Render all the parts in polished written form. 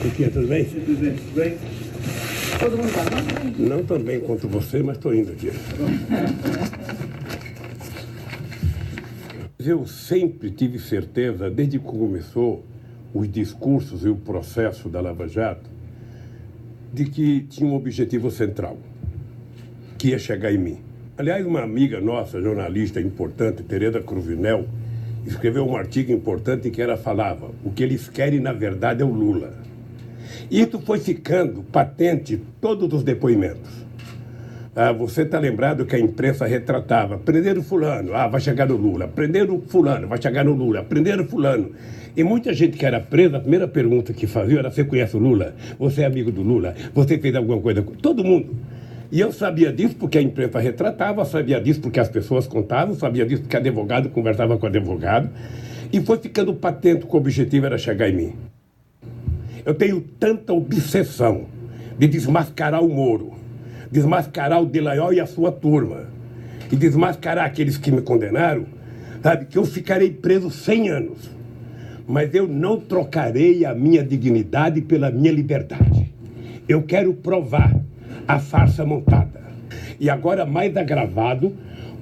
Titia, tudo bem? Tudo bem? Todo mundo tá bem? Não tão bem quanto você, mas estou indo aqui. Eu sempre tive certeza, desde que começou os discursos e o processo da Lava Jato, de que tinha um objetivo central, que ia chegar em mim. Aliás, uma amiga nossa, jornalista importante, Tereza Cruvinel, escreveu um artigo importante em que ela falava: o que eles querem, na verdade, é o Lula. E isso foi ficando patente em todos os depoimentos. Você está lembrado que a imprensa retratava: prenderam fulano, vai chegar no Lula. Prenderam fulano, vai chegar no Lula. Prenderam fulano. E muita gente que era presa, a primeira pergunta que fazia era: você conhece o Lula? Você é amigo do Lula? Você fez alguma coisa com... Todo mundo. E eu sabia disso porque a imprensa retratava, sabia disso porque as pessoas contavam, sabia disso porque advogado conversava com advogado. E foi ficando patente que o objetivo era chegar em mim. Eu tenho tanta obsessão de desmascarar o Moro, desmascarar o Dallagnol e a sua turma, e desmascarar aqueles que me condenaram, sabe, que eu ficarei preso 100 anos. Mas eu não trocarei a minha dignidade pela minha liberdade. Eu quero provar a farsa montada. E agora mais agravado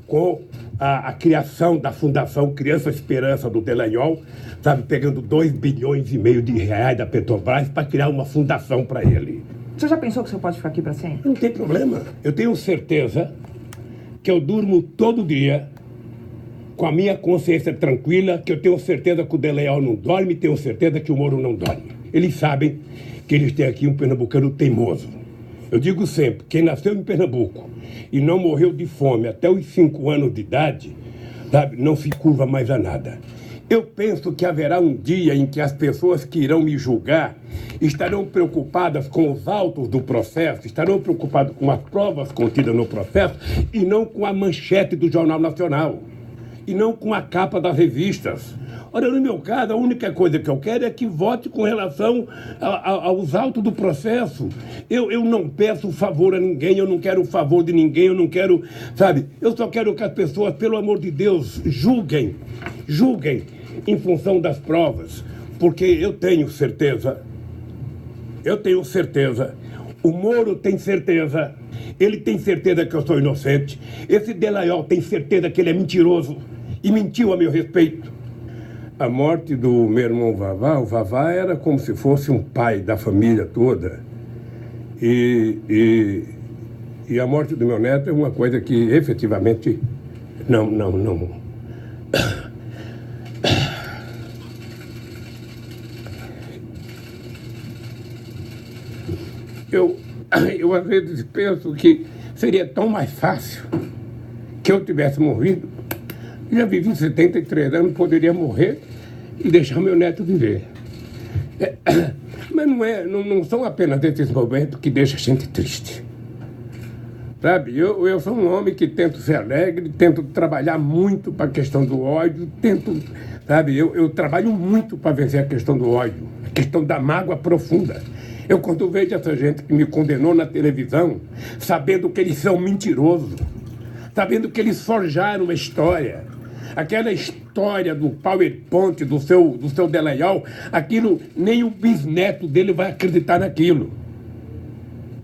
com a criação da Fundação Criança Esperança do Dallagnol, sabe, pegando 2,5 bilhões de reais da Petrobras para criar uma fundação para ele. Você já pensou que você pode ficar aqui para sempre? Não tem problema. Eu tenho certeza que eu durmo todo dia com a minha consciência tranquila, que eu tenho certeza que o Dallagnol não dorme, tenho certeza que o Moro não dorme. Eles sabem que eles têm aqui um pernambucano teimoso. Eu digo sempre, quem nasceu em Pernambuco e não morreu de fome até os 5 anos de idade, sabe, não se curva mais a nada. Eu penso que haverá um dia em que as pessoas que irão me julgar estarão preocupadas com os autos do processo, estarão preocupadas com as provas contidas no processo e não com a manchete do Jornal Nacional, e não com a capa das revistas. Ora, no meu caso, a única coisa que eu quero é que vote com relação aos autos do processo. Eu não peço favor a ninguém, eu não quero o favor de ninguém, eu não quero, sabe? Eu só quero que as pessoas, pelo amor de Deus, julguem em função das provas, porque eu tenho certeza, o Moro tem certeza, ele tem certeza que eu sou inocente, esse Dallagnol tem certeza que ele é mentiroso e mentiu a meu respeito. A morte do meu irmão Vavá, o Vavá era como se fosse um pai da família toda. E a morte do meu neto é uma coisa que efetivamente não. Eu às vezes penso que seria tão mais fácil que eu tivesse morrido. Já vivi 73 anos, poderia morrer e deixar meu neto viver. Mas não são apenas esses momentos que deixam a gente triste. Sabe, eu sou um homem que tento ser alegre, tento trabalhar muito para a questão do ódio, sabe, eu trabalho muito para vencer a questão do ódio, a questão da mágoa profunda. Eu, quando vejo essa gente que me condenou na televisão, sabendo que eles são mentirosos, sabendo que eles forjaram uma história, aquela história do PowerPoint do seu Dallagnol, aquilo, nem o bisneto dele vai acreditar naquilo.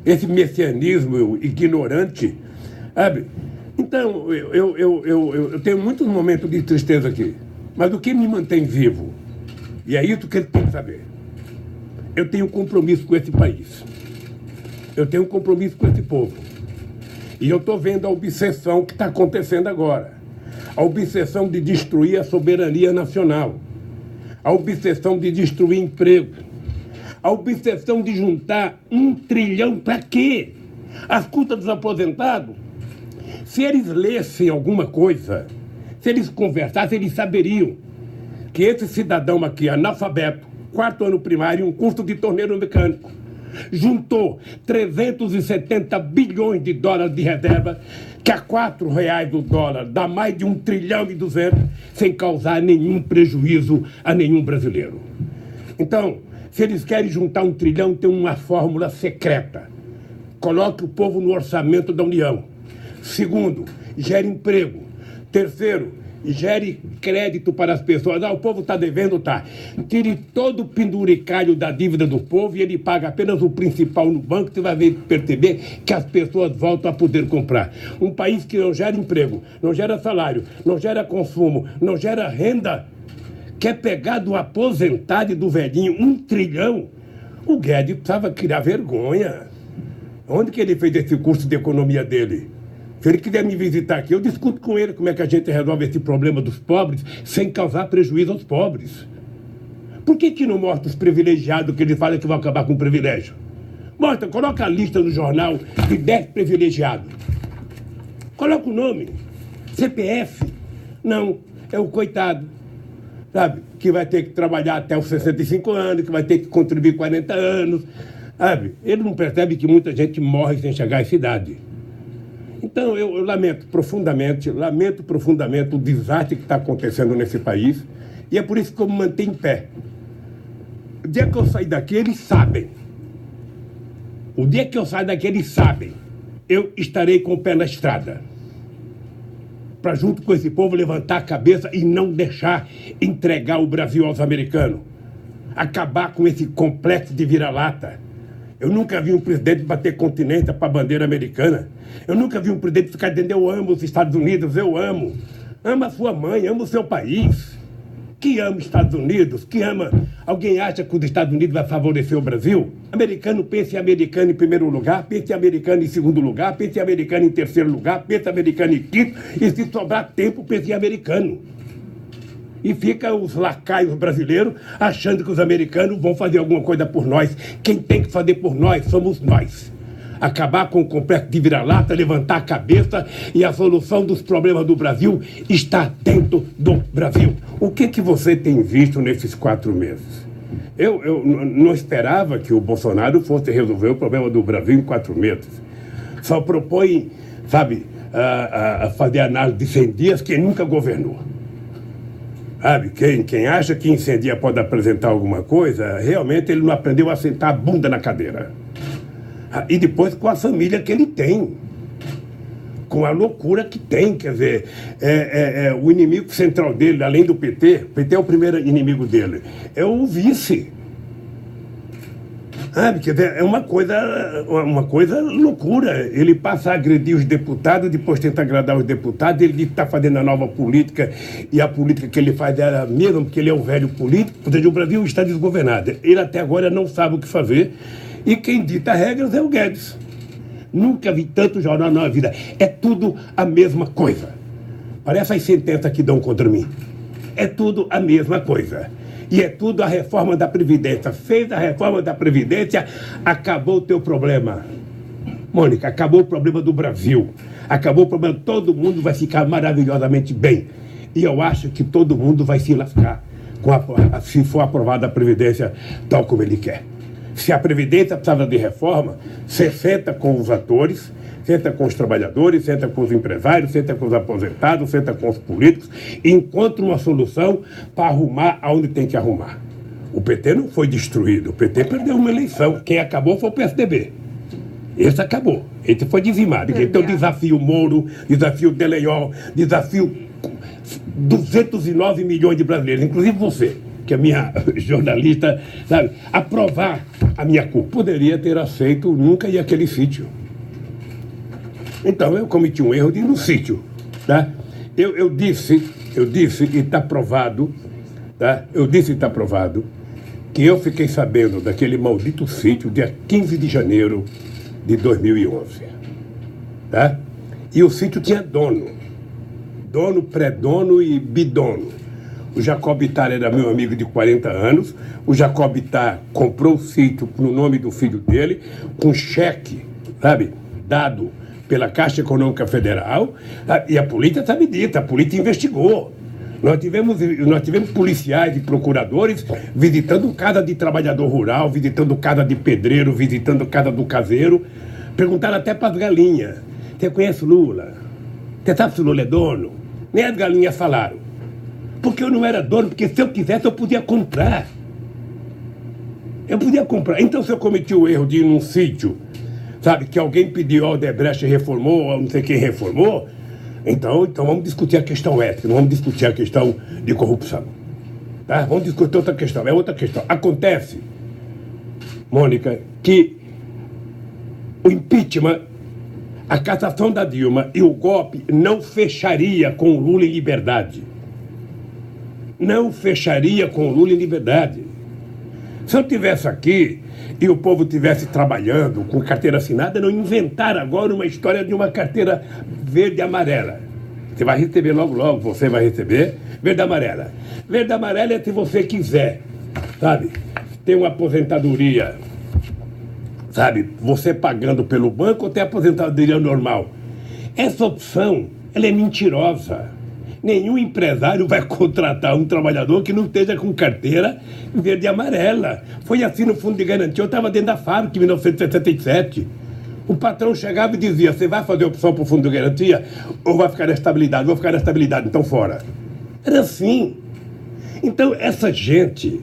Esse messianismo ignorante, sabe? Então, eu tenho muitos momentos de tristeza aqui, mas o que me mantém vivo, e é isso que ele tem que saber, eu tenho compromisso com esse país, eu tenho compromisso com esse povo, e eu estou vendo a obsessão que está acontecendo agora. A obsessão de destruir a soberania nacional, a obsessão de destruir emprego, a obsessão de juntar 1 trilhão para quê? Às custas dos aposentados? Se eles lessem alguma coisa, se eles conversassem, eles saberiam que esse cidadão aqui, analfabeto, 4º ano primário, um curso de torneiro mecânico, juntou 370 bilhões de dólares de reserva, que a R$4 o dólar dá mais de 1,2 trilhão, sem causar nenhum prejuízo a nenhum brasileiro. Então, se eles querem juntar 1 trilhão, tem uma fórmula secreta. Coloque o povo no orçamento da União. Segundo, gere emprego. Terceiro, Gere crédito para as pessoas. O povo está devendo, tá. Tire todo o penduricalho da dívida do povo e ele paga apenas o principal no banco. Você vai perceber que as pessoas voltam a poder comprar. Um país que não gera emprego, não gera salário, não gera consumo, não gera renda, quer pegar do aposentado e do velhinho 1 trilhão. O Guedes precisava criar vergonha. Onde que ele fez esse curso de economia dele? Se ele quiser me visitar aqui, eu discuto com ele como é que a gente resolve esse problema dos pobres sem causar prejuízo aos pobres. Por que não mostra os privilegiados que ele fala que vão acabar com o privilégio? Mostra, coloca a lista no jornal de 10 privilegiados. Coloca o nome. CPF. Não, é o coitado, sabe? Que vai ter que trabalhar até os 65 anos, que vai ter que contribuir 40 anos, sabe? Ele não percebe que muita gente morre sem chegar à essa idade. Então, eu lamento profundamente o desastre que está acontecendo nesse país, e é por isso que eu me mantenho em pé. O dia que eu sair daqui, eles sabem. O dia que eu sair daqui, eles sabem. Eu estarei com o pé na estrada. Para, junto com esse povo, levantar a cabeça e não deixar entregar o Brasil aos americanos. Acabar com esse complexo de vira-lata. Eu nunca vi um presidente bater continência para a bandeira americana. Eu nunca vi um presidente ficar dizendo: eu amo os Estados Unidos, eu amo. Ama a sua mãe, ama o seu país. Que ama os Estados Unidos, que ama... Alguém acha que os Estados Unidos vai favorecer o Brasil? Americano pensa em americano em primeiro lugar, pensa em americano em segundo lugar, pensa em americano em terceiro lugar, pensa em americano em quinto, e se sobrar tempo, pensa em americano. E fica os lacaios brasileiros achando que os americanos vão fazer alguma coisa por nós. Quem tem que fazer por nós somos nós. Acabar com o complexo de vira-lata, levantar a cabeça, e a solução dos problemas do Brasil está dentro do Brasil. O que você tem visto nesses 4 meses? Eu não esperava que o Bolsonaro fosse resolver o problema do Brasil em 4 meses. Só propõe, sabe, a fazer análise de 100 dias quem nunca governou. Sabe, quem acha que em 100 dias pode apresentar alguma coisa, realmente ele não aprendeu a sentar a bunda na cadeira. E depois com a família que ele tem, com a loucura que tem, quer dizer, o inimigo central dele, além do PT, o PT é o primeiro inimigo dele, é o vice. Sabe, quer dizer, é uma coisa loucura. Ele passa a agredir os deputados, depois tenta agradar os deputados, ele diz que está fazendo a nova política, e a política que ele faz é a mesma, porque ele é um velho político. Ou seja, o Brasil está desgovernado. Ele até agora não sabe o que fazer, e quem dita regras é o Guedes. Nunca vi tanto jornal na vida. É tudo a mesma coisa. Parece as sentenças que dão contra mim. É tudo a mesma coisa. E é tudo a reforma da Previdência. Fez a reforma da Previdência, acabou o teu problema. Mônica, acabou o problema do Brasil. Acabou o problema, todo mundo vai ficar maravilhosamente bem. E eu acho que todo mundo vai se lascar se for aprovada a Previdência tal como ele quer. Se a Previdência precisava de reforma, você senta com os atores, senta com os trabalhadores, senta com os empresários, senta com os aposentados, senta com os políticos, e encontra uma solução para arrumar aonde tem que arrumar. O PT não foi destruído, o PT perdeu uma eleição. Quem acabou foi o PSDB. Esse acabou, esse foi dizimado. Então desafio Moro, desafio Deleiol, desafio 209 milhões de brasileiros, inclusive você, que é minha jornalista, sabe, aprovar a minha culpa. Poderia ter aceito nunca ir àquele sítio. Então eu cometi um erro de ir no sítio, tá? Eu disse, e está provado, tá? Eu disse e está provado, que eu fiquei sabendo daquele maldito sítio dia 15 de janeiro de 2011, tá? E o sítio tinha dono, pré-dono e bidono. O Jacob Ittar era meu amigo de 40 anos. O Jacob Ittar comprou o sítio no nome do filho dele, com cheque, sabe, dado pela Caixa Econômica Federal, e a polícia está medida, a polícia investigou. Nós tivemos policiais e procuradores visitando casa de trabalhador rural, visitando casa de pedreiro, visitando casa do caseiro. Perguntaram até para as galinhas: você conhece o Lula? Você sabe se o Lula é dono? Nem as galinhas falaram. Porque eu não era dono, porque se eu quisesse eu podia comprar. Então, se eu cometi o erro de ir num sítio, sabe, que alguém pediu, a Odebrecht reformou, ou não sei quem reformou, Então vamos discutir a questão ética, não vamos discutir a questão de corrupção. Tá? Vamos discutir outra questão, é outra questão. Acontece, Mônica, que o impeachment, a cassação da Dilma e o golpe não fecharia com o Lula em liberdade. Não fecharia com o Lula em liberdade. Se eu estivesse aqui e o povo estivesse trabalhando com carteira assinada, não inventar agora uma história de uma carteira verde e amarela. Você vai receber logo, logo, você vai receber verde e amarela. Verde e amarela é se você quiser, sabe, ter uma aposentadoria, sabe, você pagando pelo banco ou ter aposentadoria normal. Essa opção, ela é mentirosa. Nenhum empresário vai contratar um trabalhador que não esteja com carteira verde e amarela. Foi assim no Fundo de Garantia. Eu estava dentro da fábrica em 1977. O patrão chegava e dizia: você vai fazer opção para o Fundo de Garantia ou vai ficar na estabilidade? Vou ficar na estabilidade, então fora. Era assim. Então essa gente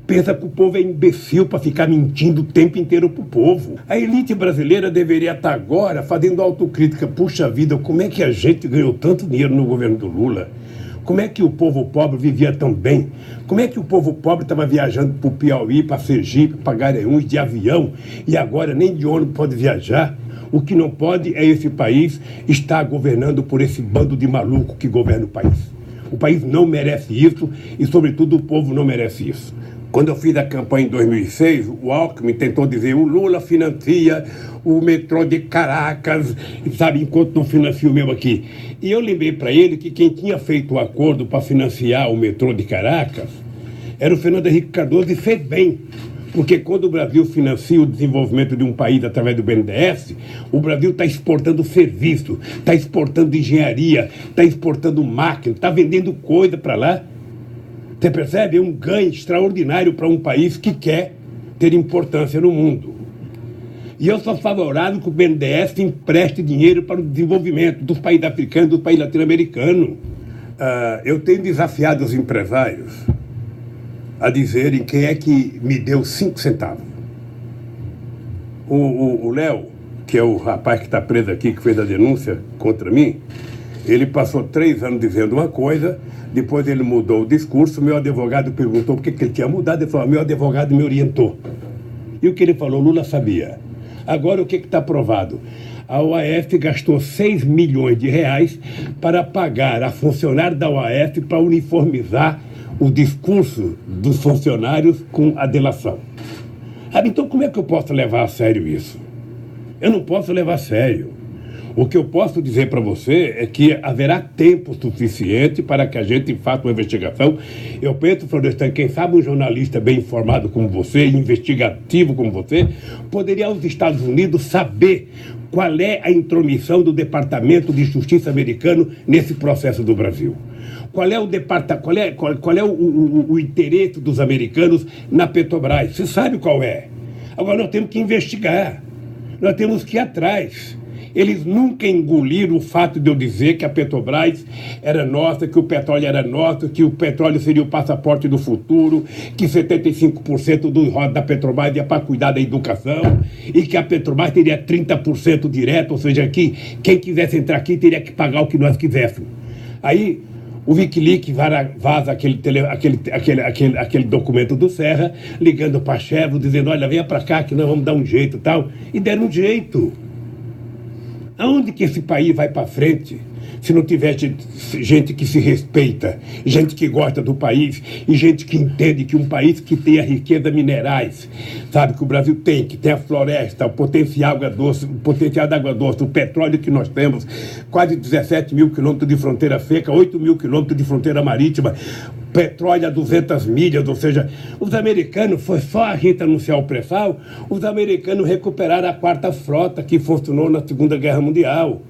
pensa que o povo é imbecil para ficar mentindo o tempo inteiro para o povo. A elite brasileira deveria estar agora fazendo autocrítica. Puxa vida, como é que a gente ganhou tanto dinheiro no governo do Lula? Como é que o povo pobre vivia tão bem? Como é que o povo pobre estava viajando para o Piauí, para Sergipe, para Garanhuns de avião e agora nem de ônibus pode viajar? O que não pode é esse país estar governando por esse bando de maluco que governa o país. O país não merece isso e, sobretudo, o povo não merece isso. Quando eu fiz a campanha em 2006, o Alckmin tentou dizer: o Lula financia o metrô de Caracas, sabe, enquanto não financia o meu aqui. E eu lembrei para ele que quem tinha feito o acordo para financiar o metrô de Caracas era o Fernando Henrique Cardoso, e fez bem. Porque quando o Brasil financia o desenvolvimento de um país através do BNDES, o Brasil está exportando serviço, está exportando engenharia, está exportando máquina, está vendendo coisa para lá. Você percebe? É um ganho extraordinário para um país que quer ter importância no mundo. E eu sou favorável que o BNDES empreste dinheiro para o desenvolvimento dos países africanos, dos países latino-americanos. Eu tenho desafiado os empresários a dizerem quem é que me deu 5 centavos. O Léo, que é o rapaz que está preso aqui, que fez a denúncia contra mim, ele passou 3 anos dizendo uma coisa, depois ele mudou o discurso, meu advogado perguntou por que ele tinha mudado, ele falou: meu advogado me orientou. E o que ele falou, Lula sabia. Agora o que está provado? A OAS gastou 6 milhões de reais para pagar a funcionário da OAS para uniformizar o discurso dos funcionários com a delação. Então como é que eu posso levar a sério isso? Eu não posso levar a sério. O que eu posso dizer para você é que haverá tempo suficiente para que a gente faça uma investigação. Eu penso, Florestan, quem sabe um jornalista bem informado como você, investigativo como você, poderia aos Estados Unidos saber qual é a intromissão do Departamento de Justiça americano nesse processo do Brasil. Qual é o interesse dos americanos na Petrobras? Você sabe qual é. Agora nós temos que investigar. Nós temos que ir atrás. Eles nunca engoliram o fato de eu dizer que a Petrobras era nossa, que o petróleo era nosso, que o petróleo seria o passaporte do futuro, que 75% do roda da Petrobras ia para cuidar da educação e que a Petrobras teria 30% direto, ou seja, que quem quisesse entrar aqui teria que pagar o que nós quiséssemos. Aí o Wikileaks vaza aquele documento do Serra, ligando para a Chevron, dizendo: olha, venha para cá que nós vamos dar um jeito e tal. E deram um jeito. Aonde que esse país vai para frente se não tiver gente que se respeita, gente que gosta do país e gente que entende que um país que tem a riqueza minerais, sabe, que o Brasil tem, que tem a floresta, o potencial da água doce, o petróleo que nós temos, quase 17 mil quilômetros de fronteira seca, 8 mil quilômetros de fronteira marítima, petróleo a 200 milhas, ou seja, os americanos, foi só a gente anunciar o pré-sal, os americanos recuperaram a 4ª frota que funcionou na Segunda Guerra Mundial.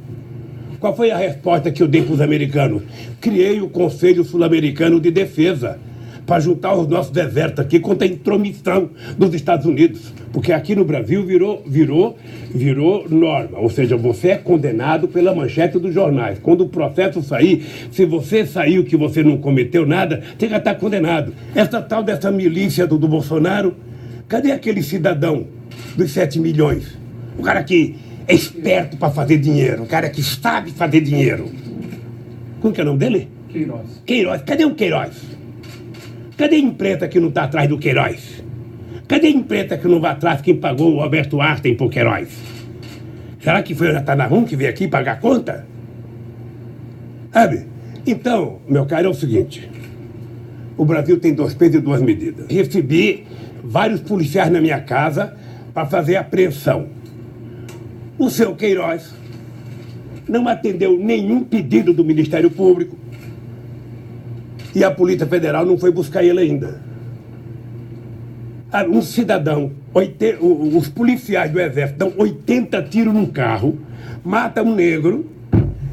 Qual foi a resposta que eu dei para os americanos? Criei o Conselho Sul-Americano de Defesa para juntar os nossos desertos aqui contra a intromissão dos Estados Unidos. Porque aqui no Brasil virou norma. Ou seja, você é condenado pela manchete dos jornais. Quando o processo sair, se você saiu que você não cometeu nada, você já está condenado. Essa tal dessa milícia do Bolsonaro, cadê aquele cidadão dos 7 milhões? O cara que é esperto para fazer dinheiro, o cara que sabe fazer dinheiro. Como que é o nome dele? Queiroz. Queiroz. Cadê o Queiroz? Cadê a imprensa que não está atrás do Queiroz? Cadê a imprensa que não vai atrás quem pagou o Alberto Einstein por Queiroz? Será que foi o Natanarum que veio aqui pagar a conta? Sabe? Então, meu caro, é o seguinte. O Brasil tem 2 pesos e 2 medidas. Recebi vários policiais na minha casa para fazer apreensão. O seu Queiroz não atendeu nenhum pedido do Ministério Público e a Polícia Federal não foi buscar ele ainda. Um cidadão, os policiais do Exército dão 80 tiros num carro, matam um negro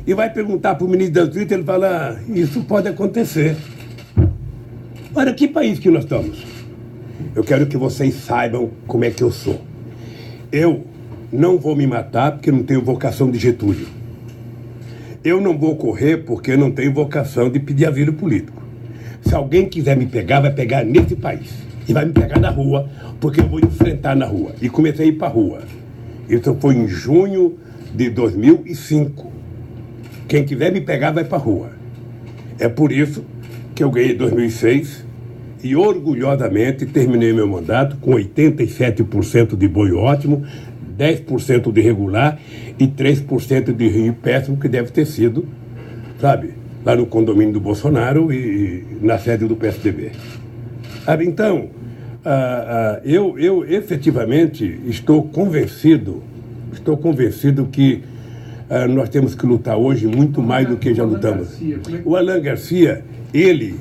e vai perguntar para o ministro da Justiça, ele fala, isso pode acontecer. Olha, que país que nós estamos? Eu quero que vocês saibam como é que eu sou. Eu não vou me matar porque não tenho vocação de Getúlio. Eu não vou correr porque não tenho vocação de pedir asilo político. Se alguém quiser me pegar, vai pegar nesse país. E vai me pegar na rua, porque eu vou enfrentar na rua. E comecei a ir para a rua. Isso foi em junho de 2005. Quem quiser me pegar, vai para a rua. É por isso que eu ganhei 2006 e orgulhosamente terminei meu mandato com 87% de boi ótimo, 10% de regular e 3% de ruim péssimo, que deve ter sido, sabe, lá no condomínio do Bolsonaro e na sede do PSDB. Então, eu efetivamente estou convencido que nós temos que lutar hoje muito mais do que já lutamos. O Alan Garcia, ele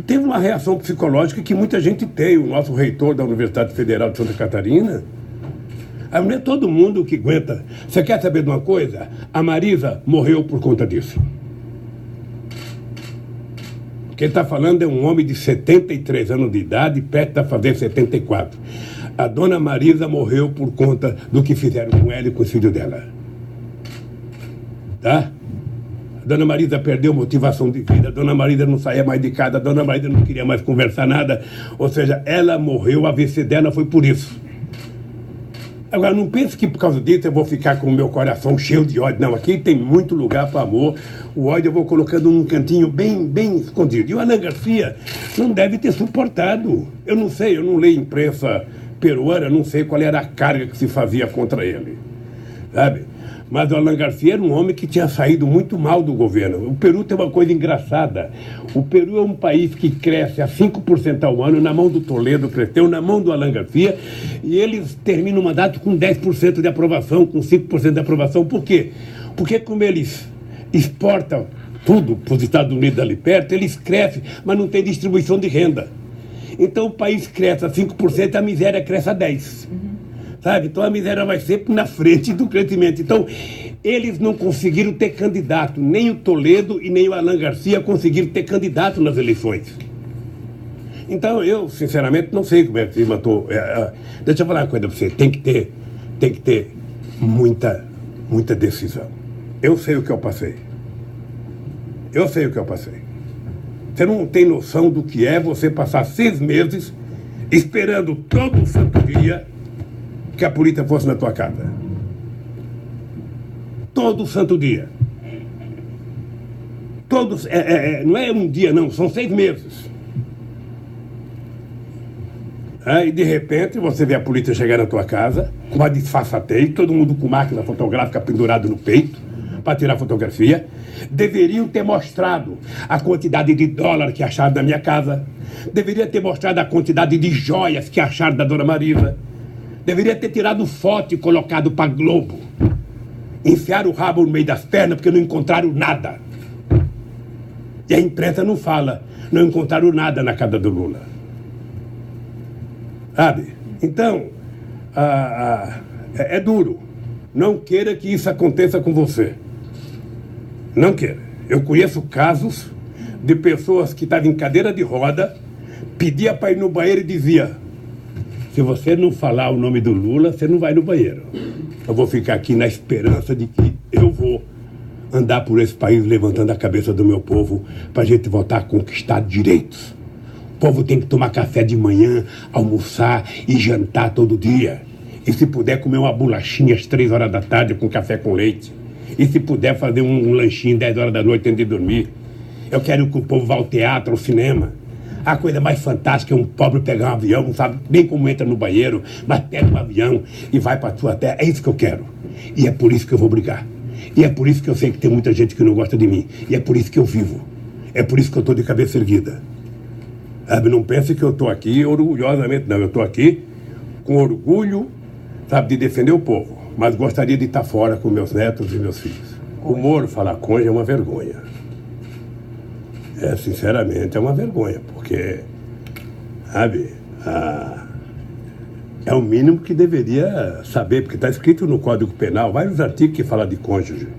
teve uma reação psicológica que muita gente tem. O nosso reitor da Universidade Federal de Santa Catarina, não é todo mundo que aguenta. Você quer saber de uma coisa? A Marisa morreu por conta disso. Quem está falando é um homem de 73 anos de idade, perto a fazer 74. A dona Marisa morreu por conta do que fizeram com ela e com o filho dela. Tá? A dona Marisa perdeu motivação de vida, a dona Marisa não saía mais de casa, a dona Marisa não queria mais conversar nada. Ou seja, ela morreu, o AVC dela foi por isso. Agora, não pense que por causa disso eu vou ficar com o meu coração cheio de ódio. Não, aqui tem muito lugar para amor. O ódio eu vou colocando num cantinho bem escondido. E o Alan Garcia não deve ter suportado. Eu não sei, eu não leio imprensa peruana, não sei qual era a carga que se fazia contra ele. Sabe? Mas o Alan Garcia era um homem que tinha saído muito mal do governo. O Peru tem uma coisa engraçada. O Peru é um país que cresce a 5% ao ano, na mão do Toledo cresceu, na mão do Alan Garcia, e eles terminam o mandato com 10% de aprovação, com 5% de aprovação. Por quê? Porque como eles exportam tudo para os Estados Unidos ali perto, eles crescem, mas não tem distribuição de renda. Então o país cresce a 5% e a miséria cresce a 10%. Sabe? Então a miséria vai sempre na frente do crescimento. Então, eles não conseguiram ter candidato. Nem o Toledo e nem o Alan Garcia conseguiram ter candidato nas eleições. Então, eu, sinceramente, não sei como é que se matou. Deixa eu falar uma coisa para você. Tem que ter muita decisão. Eu sei o que eu passei. Você não tem noção do que é você passar 6 meses esperando todo santo dia que a polícia fosse na tua casa. Todo santo dia. Todos, não é um dia não, são 6 meses. E de repente você vê a polícia chegar na tua casa com uma disfarçatez, todo mundo com máquina fotográfica pendurada no peito para tirar fotografia. Deveriam ter mostrado a quantidade de dólar que acharam na minha casa. Deveria ter mostrado a quantidade de joias que acharam da dona Marisa. Deveria ter tirado foto e colocado para Globo. Enfiaram o rabo no meio das pernas porque não encontraram nada. E a imprensa não fala, não encontraram nada na casa do Lula. Sabe? Então, é duro. Não queira que isso aconteça com você. Não queira. Eu conheço casos de pessoas que estavam em cadeira de roda, pedia para ir no banheiro e dizia: se você não falar o nome do Lula, você não vai no banheiro. Eu vou ficar aqui na esperança de que eu vou andar por esse país levantando a cabeça do meu povo para a gente voltar a conquistar direitos. O povo tem que tomar café de manhã, almoçar e jantar todo dia. E se puder comer uma bolachinha às 3 horas da tarde com café com leite. E se puder fazer um lanchinho 10 horas da noite antes de dormir. Eu quero que o povo vá ao teatro, ao cinema. A coisa mais fantástica é um pobre pegar um avião, não sabe nem como entra no banheiro, mas pega um avião e vai para a sua terra. É isso que eu quero. E é por isso que eu vou brigar. E é por isso que eu sei que tem muita gente que não gosta de mim. E é por isso que eu vivo. É por isso que eu estou de cabeça erguida. Sabe, não pense que eu estou aqui orgulhosamente, não. Eu estou aqui com orgulho, sabe, de defender o povo. Mas gostaria de estar fora com meus netos e meus filhos. O Moro falar conja é uma vergonha. Sinceramente, é uma vergonha, porque, sabe, é o mínimo que deveria saber, porque está escrito no Código Penal, vários artigos que falam de cônjuge.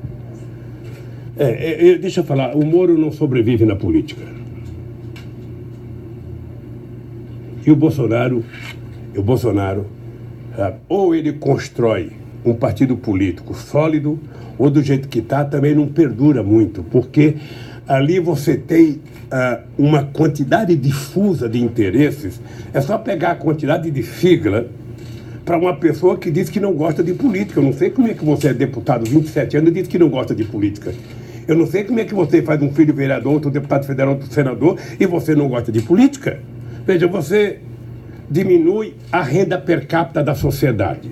Deixa eu falar, o Moro não sobrevive na política. E o Bolsonaro, sabe, ou ele constrói um partido político sólido, ou do jeito que está, também não perdura muito, porque ali você tem uma quantidade difusa de interesses. É só pegar a quantidade de sigla para uma pessoa que diz que não gosta de política. Eu não sei como é que você é deputado 27 anos e diz que não gosta de política. Eu não sei como é que você faz um filho vereador, outro deputado federal, outro senador, e você não gosta de política. Veja, você diminui a renda per capita da sociedade.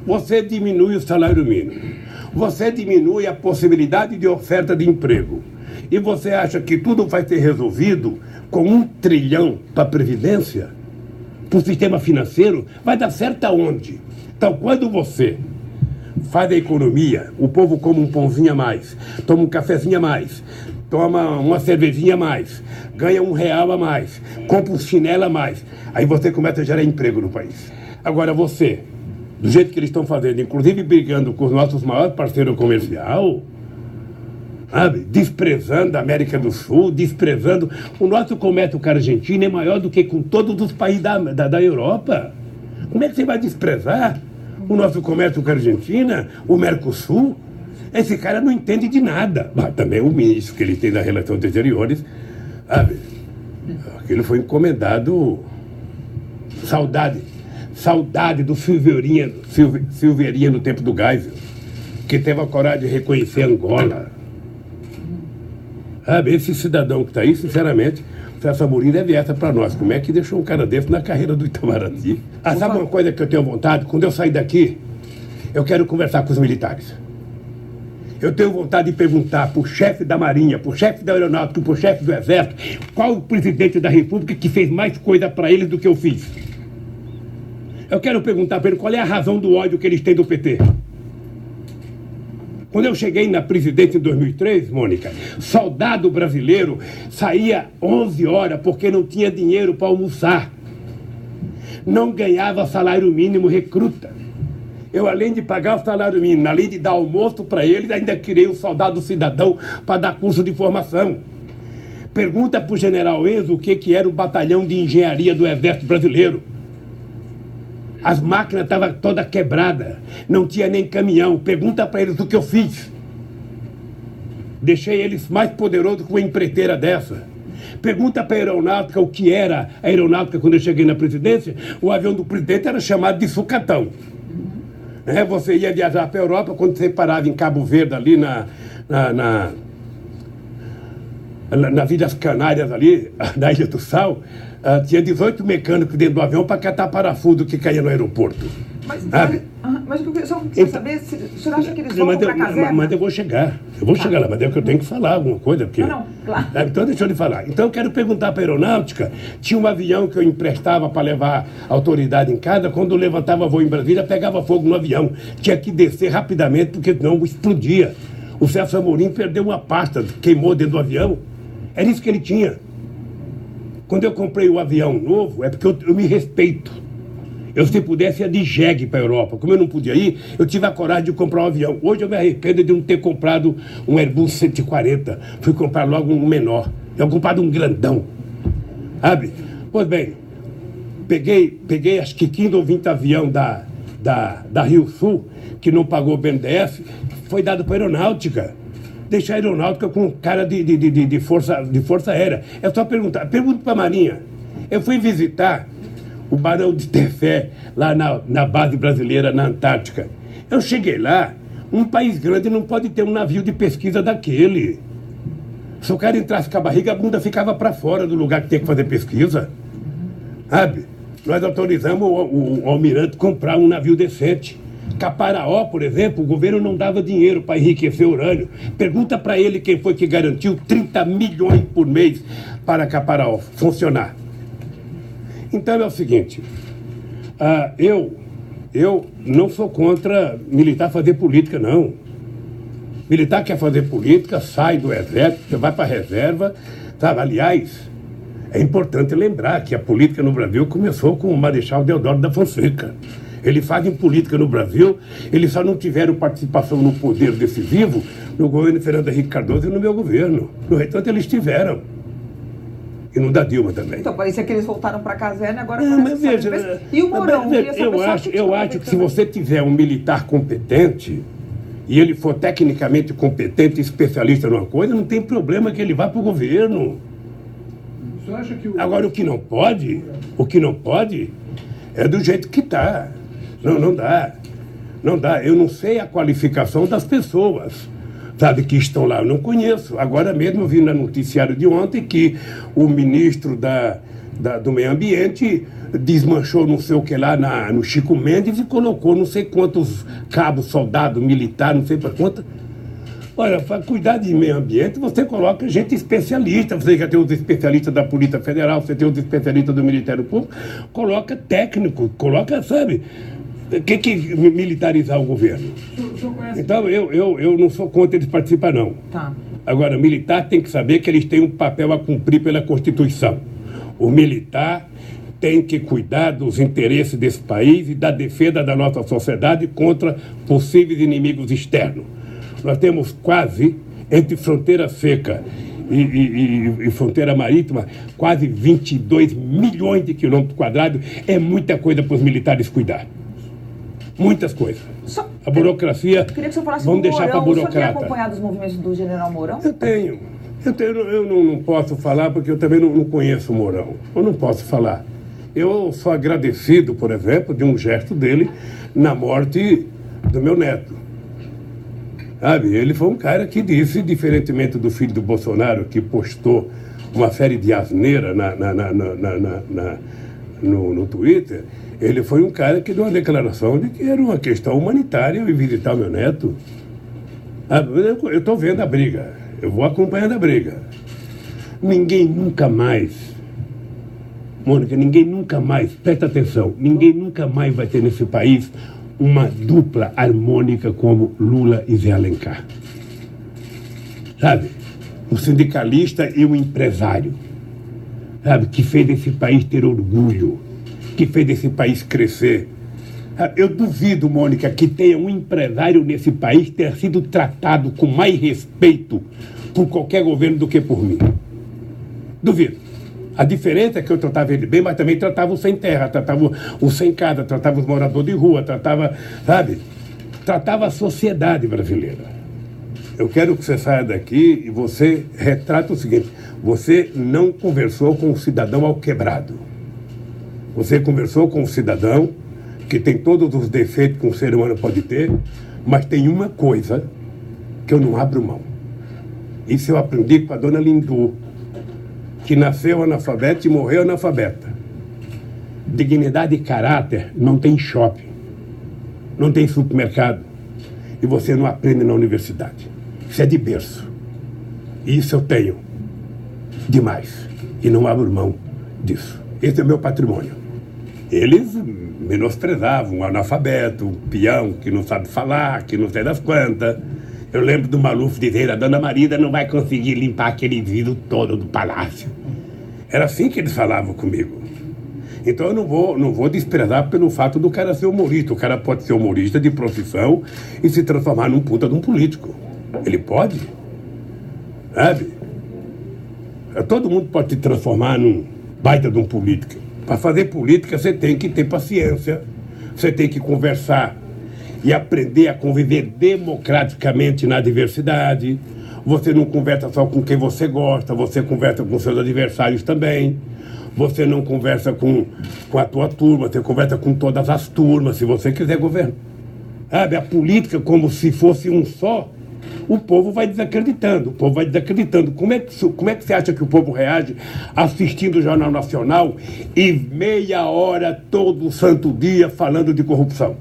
Você diminui o salário mínimo. Você diminui a possibilidade de oferta de emprego. E você acha que tudo vai ser resolvido com 1 trilhão para a Previdência? Para o sistema financeiro? Vai dar certo aonde? Então, quando você faz a economia, o povo come um pãozinho a mais, toma um cafezinho a mais, toma uma cervejinha a mais, ganha R$1 a mais, compra um chinelo a mais, aí você começa a gerar emprego no país. Agora você, do jeito que eles estão fazendo, inclusive brigando com os nossos maiores parceiros comerciais, sabe, desprezando a América do Sul, desprezando o nosso comércio com a Argentina é maior do que com todos os países da Europa. Como é que você vai desprezar o nosso comércio com a Argentina, o Mercosul? Esse cara não entende de nada. Mas também o ministro que ele tem das Relações Exteriores, sabe, aquilo foi encomendado. Saudade do Silveirinha no tempo do Geisel, que teve a coragem de reconhecer Angola. Sabe, esse cidadão que está aí, sinceramente, o Celso Amorim deve essa para nós. Como é que deixou um cara desse na carreira do Itamaraty? Sabe uma coisa que eu tenho vontade? Quando eu sair daqui, eu quero conversar com os militares. Eu tenho vontade de perguntar para o chefe da Marinha, para o chefe da Aeronáutica, para o chefe do Exército, qual o presidente da República que fez mais coisa para eles do que eu fiz. Eu quero perguntar para ele qual é a razão do ódio que eles têm do PT. Quando eu cheguei na presidência em 2003, Mônica, soldado brasileiro saía 11 horas porque não tinha dinheiro para almoçar. Não ganhava salário mínimo recruta. Eu, além de pagar o salário mínimo, além de dar almoço para eles, ainda criei o soldado cidadão para dar curso de formação. Pergunta para o general Enzo o que era o batalhão de engenharia do Exército Brasileiro. As máquinas estavam todas quebradas, não tinha nem caminhão. Pergunta para eles o que eu fiz. Deixei eles mais poderosos que uma empreiteira dessa. Pergunta para a aeronáutica o que era a aeronáutica quando eu cheguei na presidência. O avião do presidente era chamado de sucatão. Você ia viajar para a Europa, quando você parava em Cabo Verde, ali nas Ilhas Canárias, ali, na Ilha do Sal, tinha 18 mecânicos dentro do avião para catar parafuso que caía no aeroporto. Mas eu só queria saber, se o senhor acha que eles vão para a caserna? Mas eu vou chegar lá, mas é que eu tenho que falar alguma coisa. Porque, claro. Então deixa eu lhe falar. Então eu quero perguntar para a aeronáutica, tinha um avião que eu emprestava para levar a autoridade em casa, quando eu levantava voo em Brasília, pegava fogo no avião. Tinha que descer rapidamente, porque senão explodia. O Celso Amorim perdeu uma pasta, queimou dentro do avião. Era isso que ele tinha. Quando eu comprei o avião novo, é porque eu me respeito. Eu, se pudesse, ia de jegue para a Europa. Como eu não podia ir, eu tive a coragem de comprar um avião. Hoje eu me arrependo de não ter comprado um Airbus 140. Fui comprar logo um menor. Eu comprado um grandão. Sabe? Pois bem, peguei acho que 15 ou 20 avião da Rio Sul, que não pagou o BNDES, foi dado para a aeronáutica. Deixar a aeronáutica com cara de força aérea. É só perguntar. Pergunta para a Marinha. Eu fui visitar o Barão de Tefé, lá na base brasileira, na Antártica. Eu cheguei lá, Um país grande não pode ter um navio de pesquisa daquele. Se o cara entrasse com a barriga, a bunda ficava para fora do lugar que tem que fazer pesquisa. Sabe? Nós autorizamos o almirante comprar um navio decente. Caparaó, por exemplo, o governo não dava dinheiro para enriquecer urânio. Pergunta para ele quem foi que garantiu 30 milhões por mês para Caparaó funcionar. Então é o seguinte, eu não sou contra militar fazer política, não. Militar quer fazer política, sai do exército, vai para a reserva, sabe? Aliás, é importante lembrar que a política no Brasil começou com o Marechal Deodoro da Fonseca. Eles fazem política no Brasil, eles só não tiveram participação no poder decisivo no governo Fernando Henrique Cardoso e no meu governo. No entanto, eles tiveram. E no da Dilma também. Então, parecia que eles voltaram para a caserna e agora... Mas veja, e o Mourão? Eu acho que se você tiver um militar competente, e ele for tecnicamente competente, especialista numa coisa, não tem problema que ele vá para o governo. Você acha que Agora, o que não pode é do jeito que está. Não dá. Não dá. Eu não sei a qualificação das pessoas, sabe, que estão lá. Eu não conheço. Agora mesmo eu vi no noticiário de ontem que o ministro do Meio Ambiente desmanchou não sei o que lá no Chico Mendes e colocou não sei quantos cabos, soldados, militar, não sei para quanto. Olha, para cuidar de meio ambiente, você coloca gente especialista. Você já tem os especialistas da Polícia Federal, você tem os especialistas do Ministério Público, coloca técnico, coloca, sabe, que militarizar o governo. Então, eu não sou contra eles participar, não. Tá. Agora, militar tem que saber que eles têm um papel a cumprir pela Constituição. O militar tem que cuidar dos interesses desse país e da defesa da nossa sociedade contra possíveis inimigos externos. Nós temos quase, entre fronteira seca e fronteira marítima, quase 22 milhões de quilômetros quadrados. É muita coisa para os militares cuidar. Muitas coisas. A burocracia, queria que o senhor falasse vamos deixar para a burocrata. O senhor tem acompanhado os movimentos do general Mourão? Eu não posso falar porque eu também não conheço o Mourão. Eu não posso falar. Eu sou agradecido, por exemplo, de um gesto dele na morte do meu neto. Sabe, ele foi um cara que disse, diferentemente do filho do Bolsonaro, que postou uma série de asneira no Twitter, ele foi um cara que deu uma declaração de que era uma questão humanitária eu ir visitar o meu neto. Eu estou vendo a briga, eu vou acompanhando a briga. Ninguém nunca mais, Mônica, presta atenção, ninguém nunca mais vai ter nesse país uma dupla harmônica como Lula e Zé Alencar. Sabe? O sindicalista e o empresário. Sabe? Que fez esse país ter orgulho. Que fez esse país crescer. Eu duvido, Mônica, que tenha um empresário nesse país ter sido tratado com mais respeito por qualquer governo do que por mim. Duvido. A diferença é que eu tratava ele bem, mas também tratava o sem terra, tratava o sem casa, tratava os moradores de rua, tratava, sabe? Tratava a sociedade brasileira. Eu quero que você saia daqui e você retrata o seguinte: você não conversou com um cidadão alquebrado. Você conversou com um cidadão que tem todos os defeitos que um ser humano pode ter, mas tem uma coisa que eu não abro mão. Isso eu aprendi com a dona Lindu, que nasceu analfabeta e morreu analfabeta. Dignidade e caráter não tem shopping, não tem supermercado, e você não aprende na universidade. Isso é de berço. E isso eu tenho demais, e não abro mão disso. Esse é o meu patrimônio. Eles menosprezavam um analfabeto, um peão que não sabe falar, que não sei das quantas. Eu lembro do Maluf dizer: a dona Marida não vai conseguir limpar aquele vidro todo do palácio. Era assim que eles falavam comigo. Então eu não vou desprezar pelo fato do cara ser humorista. O cara pode ser humorista de profissão e se transformar num puta de um político. Ele pode. Sabe? Todo mundo pode se transformar num baita de um político. Para fazer política você tem que ter paciência, você tem que conversar e aprender a conviver democraticamente na diversidade. Você não conversa só com quem você gosta, você conversa com seus adversários também. Você não conversa com a tua turma, você conversa com todas as turmas, se você quiser governar. sabe, a política como se fosse um só, o povo vai desacreditando, Como é que você acha que o povo reage assistindo o Jornal Nacional e meia hora, todo santo dia, falando de corrupção?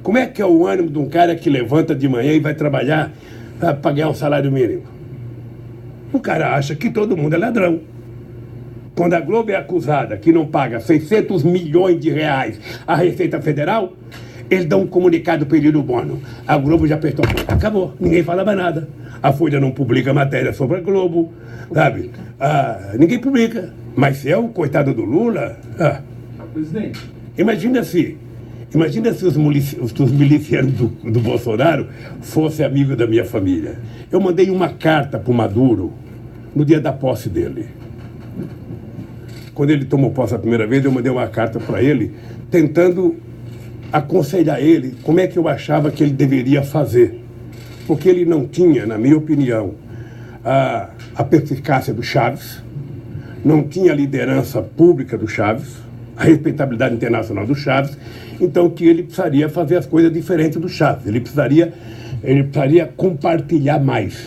Como é que é o ânimo de um cara que levanta de manhã e vai trabalhar para ganhar um salário mínimo? O cara acha que todo mundo é ladrão. Quando a Globo é acusada que não paga 600 milhões de reais à Receita Federal, eles dão um comunicado pedindo bono. A Globo já apertou a porta. Acabou. Ninguém fala mais nada. A Folha não publica matéria sobre a Globo, sabe? Ninguém publica. Mas se é o coitado do Lula... Presidente. Imagina se os milicianos do Bolsonaro fossem amigos da minha família. Eu mandei uma carta para o Maduro no dia da posse dele. Quando ele tomou posse a primeira vez, eu mandei uma carta para ele, tentando aconselhar ele como é que eu achava que ele deveria fazer. Porque ele não tinha, na minha opinião, a perspicácia do Chaves, não tinha a liderança pública do Chaves, a respeitabilidade internacional do Chaves, então que ele precisaria fazer as coisas diferentes do Chaves. Ele precisaria compartilhar mais,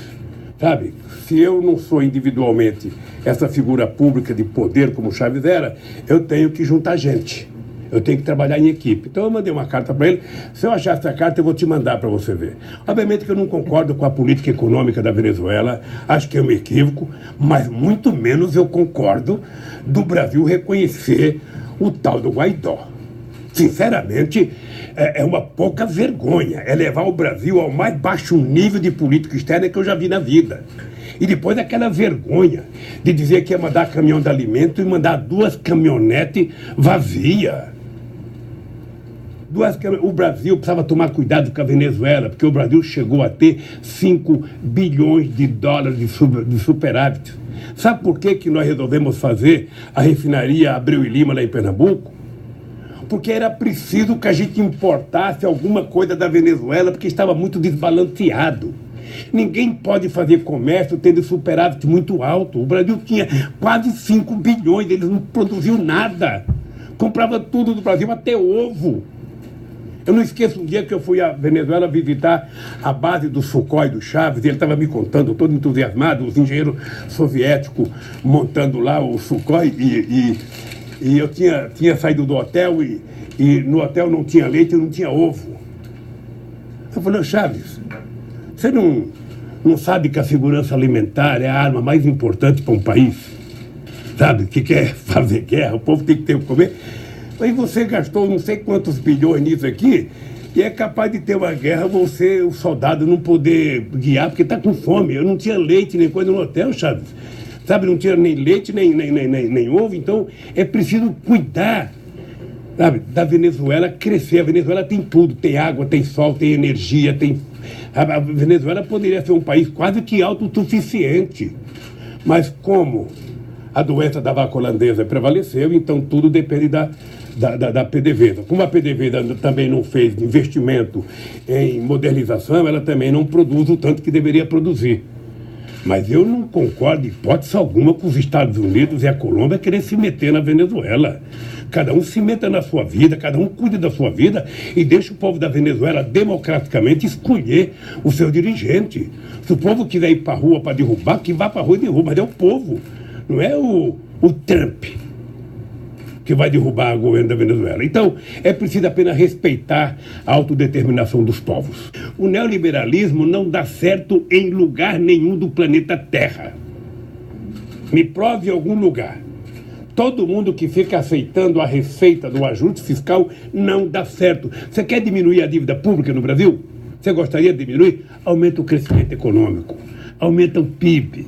sabe? Se eu não sou individualmente essa figura pública de poder como o Chaves era, eu tenho que juntar gente. Eu tenho que trabalhar em equipe. Então eu mandei uma carta para ele. Se eu achar essa carta, eu vou te mandar para você ver. Obviamente que eu não concordo com a política econômica da Venezuela. Acho que é um equívoco, mas muito menos eu concordo do Brasil reconhecer o tal do Guaidó. Sinceramente, é uma pouca vergonha. É levar o Brasil ao mais baixo nível de política externa que eu já vi na vida. E depois aquela vergonha de dizer que ia mandar caminhão de alimento e mandar 2 caminhonetes vazias. O Brasil precisava tomar cuidado com a Venezuela, porque o Brasil chegou a ter 5 bilhões de dólares de superávit. Sabe por que nós resolvemos fazer a refinaria Abreu e Lima lá em Pernambuco? Porque era preciso que a gente importasse alguma coisa da Venezuela, porque estava muito desbalanceado. Ninguém pode fazer comércio tendo superávit muito alto. O Brasil tinha quase 5 bilhões, eles não produziam nada. Comprava tudo do Brasil, até ovo. Eu não esqueço um dia que eu fui à Venezuela visitar a base do Sukhoi do Chaves, e ele estava me contando, todo entusiasmado, os engenheiros soviéticos montando lá o Sukhoi, e eu tinha saído do hotel e no hotel não tinha leite e não tinha ovo. Eu falei, Chaves, você não sabe que a segurança alimentar é a arma mais importante para um país? Sabe, que quer fazer guerra, o povo tem que ter o que comer. Aí você gastou não sei quantos bilhões nisso aqui, e é capaz de ter uma guerra, você, o soldado, não poder guiar, porque está com fome. Eu não tinha leite nem coisa no hotel, Chaves. Sabe, não tinha nem leite, nem ovo, então é preciso cuidar, sabe, da Venezuela crescer. A Venezuela tem tudo, tem água, tem sol, tem energia, tem... A Venezuela poderia ser um país quase que autossuficiente, mas como a doença da vaca holandesa prevaleceu, então tudo depende da PDVSA. Como a PDVSA também não fez investimento em modernização, ela também não produz o tanto que deveria produzir. Mas eu não concordo, hipótese alguma, com os Estados Unidos e a Colômbia querer se meter na Venezuela. Cada um se meta na sua vida, cada um cuide da sua vida e deixa o povo da Venezuela democraticamente escolher o seu dirigente. Se o povo quiser ir para a rua para derrubar, que vá para a rua e derruba, mas é o povo, não é o Trump que vai derrubar o governo da Venezuela. Então, é preciso apenas respeitar a autodeterminação dos povos. O neoliberalismo não dá certo em lugar nenhum do planeta Terra. Me prove em algum lugar. Todo mundo que fica aceitando a receita do ajuste fiscal não dá certo. Você quer diminuir a dívida pública no Brasil? Você gostaria de diminuir? Aumenta o crescimento econômico, aumenta o PIB.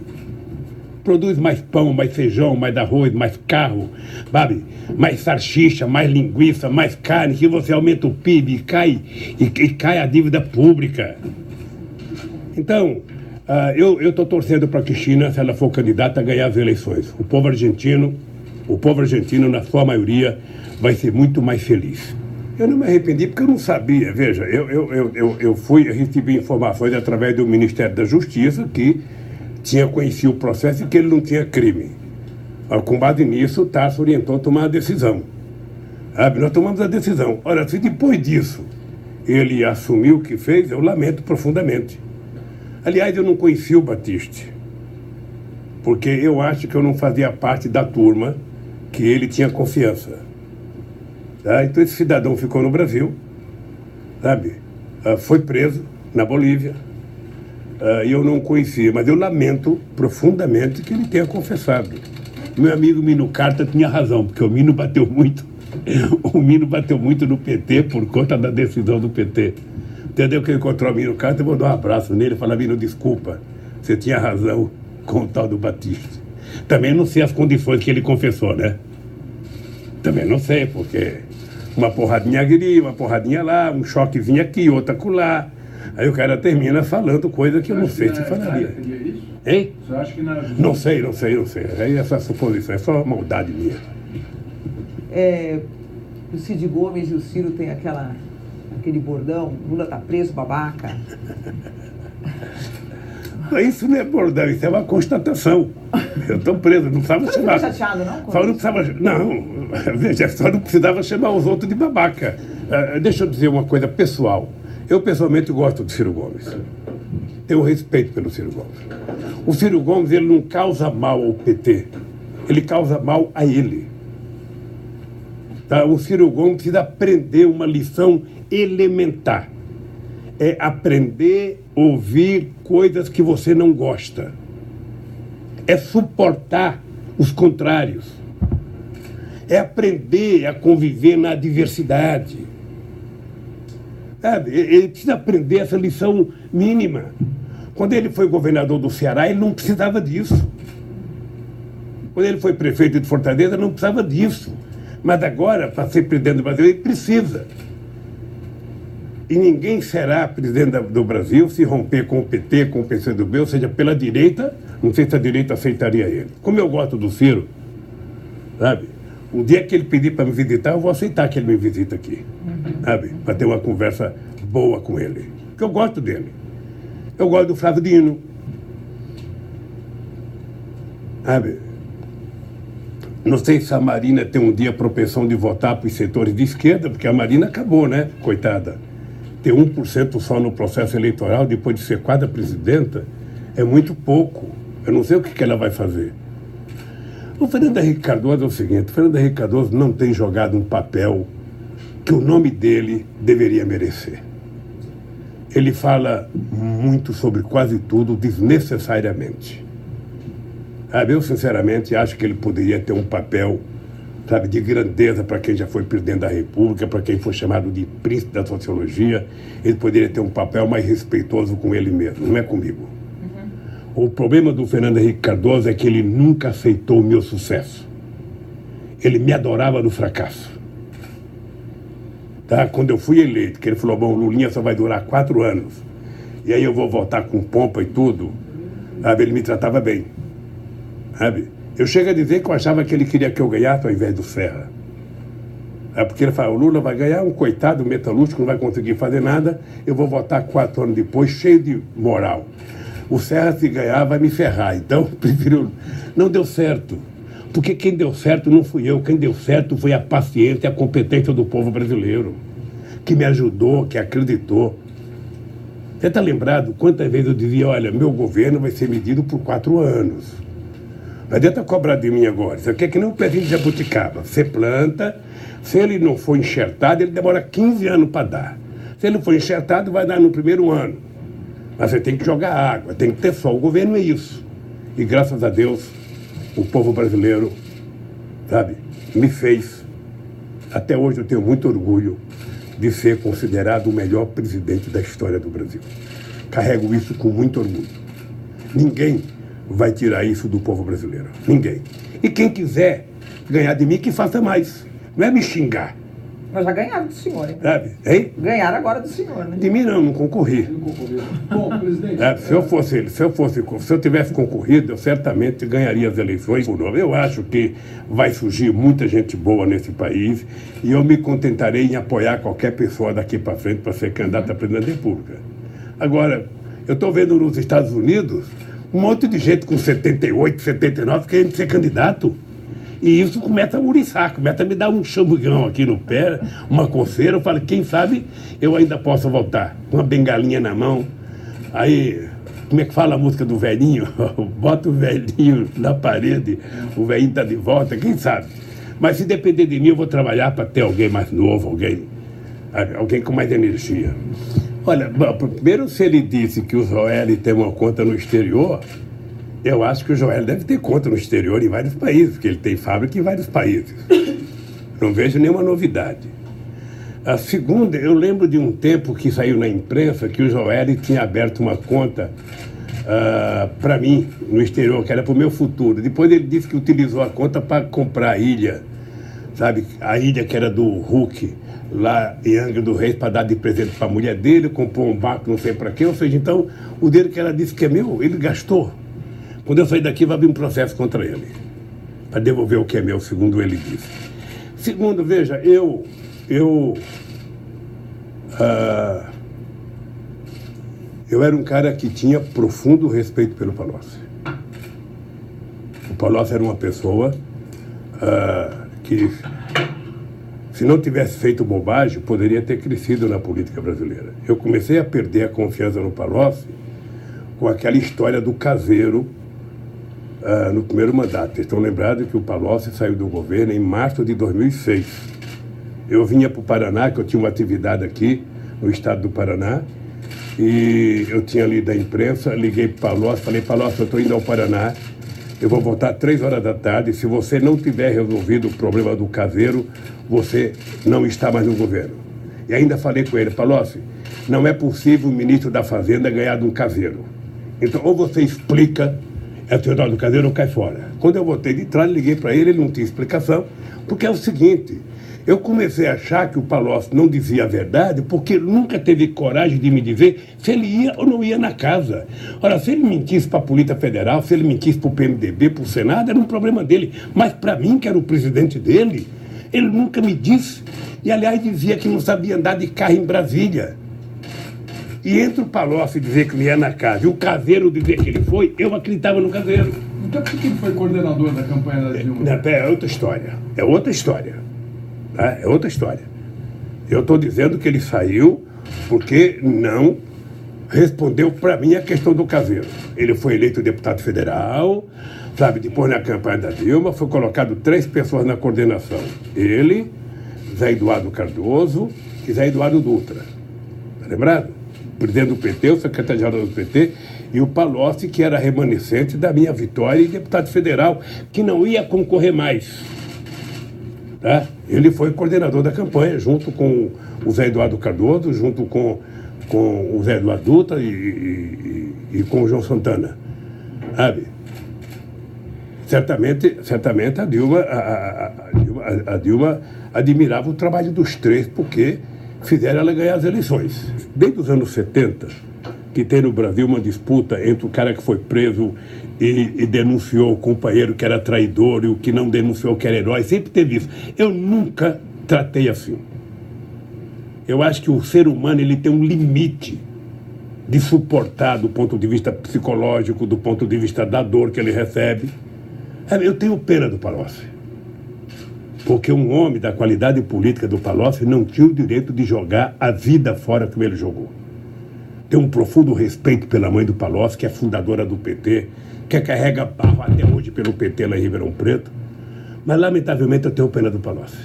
Produz mais pão, mais feijão, mais arroz, mais carro, sabe? Mais salsicha, mais linguiça, mais carne, que você aumenta o PIB e cai a dívida pública. Então, eu estou torcendo para que China, se ela for candidata, ganhar as eleições. O povo argentino, na sua maioria, vai ser muito mais feliz. Eu não me arrependi porque eu não sabia. Veja, eu recebi informações através do Ministério da Justiça que tinha conhecido o processo e que ele não tinha crime. Com base nisso, o Tarso orientou a tomar a decisão. Sabe? Nós tomamos a decisão. Ora, se depois disso ele assumiu o que fez, eu lamento profundamente. Aliás, eu não conheci o Batiste, porque eu acho que eu não fazia parte da turma que ele tinha confiança. Tá? Então esse cidadão ficou no Brasil, sabe? Foi preso na Bolívia, e eu não o conhecia, mas eu lamento profundamente que ele tenha confessado. Meu amigo Mino Carta tinha razão, porque o Mino bateu muito. O Mino bateu muito no PT por conta da decisão do PT. Entendeu? Que eu encontrei o Mino Carta, eu vou dar um abraço nele e falar: Mino, desculpa, você tinha razão com o tal do Batista. Também não sei as condições que ele confessou, né? Também não sei, porque uma porradinha aqui, uma porradinha lá, um choquezinho aqui, outra acolá. Aí o cara termina falando coisa que eu não sei se falaria. Hein? Você acha que na... Não sei. Aí essa suposição é só maldade minha. O Cid Gomes e o Ciro têm aquele bordão: Lula tá preso, babaca. Isso não é bordão, isso é uma constatação. Eu estou preso, não precisava chamar. Você não ficou chateado, não? Só não precisava. Não, veja, só não precisava chamar os outros de babaca. Deixa eu dizer uma coisa pessoal. Eu pessoalmente gosto do Ciro Gomes. Tenho respeito pelo Ciro Gomes. O Ciro Gomes, ele não causa mal ao PT. Ele causa mal a ele. Tá? O Ciro Gomes precisa aprender uma lição elementar. É aprender a ouvir coisas que você não gosta. É suportar os contrários. É aprender a conviver na diversidade. Sabe? Ele precisa aprender essa lição mínima. Quando ele foi governador do Ceará, ele não precisava disso. Quando ele foi prefeito de Fortaleza, não precisava disso. Mas agora, para ser presidente do Brasil, ele precisa. E ninguém será presidente do Brasil se romper com o PT, com o PCdoB, ou seja, pela direita. Não sei se a direita aceitaria ele. Como eu gosto do Ciro, sabe? O dia que ele pedir para me visitar, eu vou aceitar que ele me visita aqui, sabe? Para ter uma conversa boa com ele. Porque eu gosto dele. Eu gosto do Flávio Dino, sabe? Não sei se a Marina tem um dia propensão de votar para os setores de esquerda, porque a Marina acabou, né? Coitada. Ter 1% só no processo eleitoral, depois de ser quadra presidenta, é muito pouco. Eu não sei o que ela vai fazer. O Fernando Henrique Cardoso é o seguinte: o Fernando Henrique Cardoso não tem jogado um papel que o nome dele deveria merecer. Ele fala muito sobre quase tudo desnecessariamente. Eu, sinceramente, acho que ele poderia ter um papel, sabe, de grandeza para quem já foi presidente da República, para quem foi chamado de príncipe da sociologia. Ele poderia ter um papel mais respeitoso com ele mesmo, não é comigo. O problema do Fernando Henrique Cardoso é que ele nunca aceitou o meu sucesso. Ele me adorava no fracasso. Tá? Quando eu fui eleito, que ele falou: bom, Lulinha só vai durar 4 anos, e aí eu vou voltar com pompa e tudo, sabe? Ele me tratava bem. Sabe? Eu chego a dizer que eu achava que ele queria que eu ganhasse ao invés do Serra. Porque ele fala: o Lula vai ganhar, um coitado metalúrgico, não vai conseguir fazer nada, eu vou votar 4 anos depois, cheio de moral. O Serra, se ganhar, vai me ferrar. Então, prefiro... Não deu certo. Porque quem deu certo não fui eu. Quem deu certo foi a paciência e a competência do povo brasileiro, que me ajudou, que acreditou. Você está lembrado quantas vezes eu dizia: olha, meu governo vai ser medido por 4 anos. Não adianta cobrar de mim agora. Isso aqui é que nem um pezinho de jabuticaba. Você planta, se ele não for enxertado, ele demora 15 anos para dar. Se ele for enxertado, vai dar no primeiro ano. Mas você tem que jogar água, tem que ter sol. O governo é isso. E graças a Deus, o povo brasileiro, sabe, me fez. Até hoje eu tenho muito orgulho de ser considerado o melhor presidente da história do Brasil. Carrego isso com muito orgulho. Ninguém vai tirar isso do povo brasileiro. Ninguém. E quem quiser ganhar de mim, que faça mais. Não é me xingar. Mas já ganharam do senhor, hein? Sabe? Hein? Ganharam agora do senhor, né? De mim não concorri. Bom, presidente... Se eu tivesse concorrido, eu certamente ganharia as eleições. Eu acho que vai surgir muita gente boa nesse país e eu me contentarei em apoiar qualquer pessoa daqui para frente para ser candidato a presidente da República. Agora, eu estou vendo nos Estados Unidos um monte de gente com 78, 79 querendo ser candidato. E isso começa a uriçar, começa a me dar um chambugão aqui no pé, uma coceira. Eu falo, quem sabe eu ainda posso voltar, com uma bengalinha na mão. Aí, como é que fala a música do velhinho? Bota o velhinho na parede, o velhinho está de volta, quem sabe? Mas se depender de mim, eu vou trabalhar para ter alguém mais novo, alguém com mais energia. Olha, primeiro, se ele disse que o Joel tem uma conta no exterior, eu acho que o Joel deve ter conta no exterior em vários países, porque ele tem fábrica em vários países. Não vejo nenhuma novidade. A segunda, eu lembro de um tempo que saiu na imprensa que o Joel tinha aberto uma conta para mim no exterior, que era para o meu futuro. Depois ele disse que utilizou a conta para comprar a ilha, sabe? A ilha que era do Hulk, lá em Angra do Reis, para dar de presente para a mulher dele, comprou um barco não sei para quê, ou seja, então o dele que ela disse que é meu, ele gastou. Quando eu sair daqui vai abrir um processo contra ele, para devolver o que é meu, segundo ele disse. Segundo, veja, eu era um cara que tinha profundo respeito pelo Palocci. O Palocci era uma pessoa que, se não tivesse feito bobagem, poderia ter crescido na política brasileira. Eu comecei a perder a confiança no Palocci com aquela história do caseiro no primeiro mandato. Vocês estão lembrados que o Palocci saiu do governo em março de 2006. Eu vinha para o Paraná, que eu tinha uma atividade aqui no estado do Paraná, e eu tinha lido a imprensa, liguei para o Palocci, falei, Palocci, eu estou indo ao Paraná, eu vou voltar 3 horas da tarde, se você não tiver resolvido o problema do caseiro, você não está mais no governo. E ainda falei com ele, Palocci, não é possível o ministro da Fazenda ganhar de um caseiro. Então, ou você explica, é o senhor do caseiro ou cai fora. Quando eu voltei de trás, liguei para ele, ele não tinha explicação, porque é o seguinte, eu comecei a achar que o Palocci não dizia a verdade porque ele nunca teve coragem de me dizer se ele ia ou não ia na casa. Ora, se ele mentisse para a Polícia Federal, se ele mentisse para o PMDB, para o Senado, era um problema dele. Mas para mim, que era o presidente dele, ele nunca me disse. E, aliás, dizia que não sabia andar de carro em Brasília. E entre o Palocci dizer que não ia na casa e o caseiro dizer que ele foi, eu acreditava no caseiro. Então por que ele foi coordenador da campanha da Dilma? É outra história. É outra história. É outra história. Eu estou dizendo que ele saiu porque não respondeu para mim a questão do caseiro. Ele foi eleito deputado federal, sabe, depois na campanha da Dilma, foi colocado 3 pessoas na coordenação. Ele, Zé Eduardo Cardoso e Zé Eduardo Dutra. Tá lembrado? O presidente do PT, o secretário-geral do PT, e o Palocci, que era remanescente da minha vitória e deputado federal, que não ia concorrer mais. Tá? Ele foi coordenador da campanha, junto com o Zé Eduardo Cardoso, junto com o Zé Eduardo Dutra e com o João Santana. Sabe? Certamente a Dilma admirava o trabalho dos 3, porque fizeram ela ganhar as eleições. Desde os anos 70, que tem no Brasil uma disputa entre o cara que foi preso e denunciou o companheiro que era traidor e o que não denunciou que era herói, sempre teve isso. Eu nunca tratei assim. Eu acho que o ser humano ele tem um limite de suportar do ponto de vista psicológico, do ponto de vista da dor que ele recebe. Eu tenho pena do Palocci, porque um homem da qualidade política do Palocci não tinha o direito de jogar a vida fora como ele jogou. Tenho um profundo respeito pela mãe do Palocci, que é fundadora do PT, que carrega barro até hoje pelo PT lá em Ribeirão Preto, mas lamentavelmente eu tenho pena do Palocci.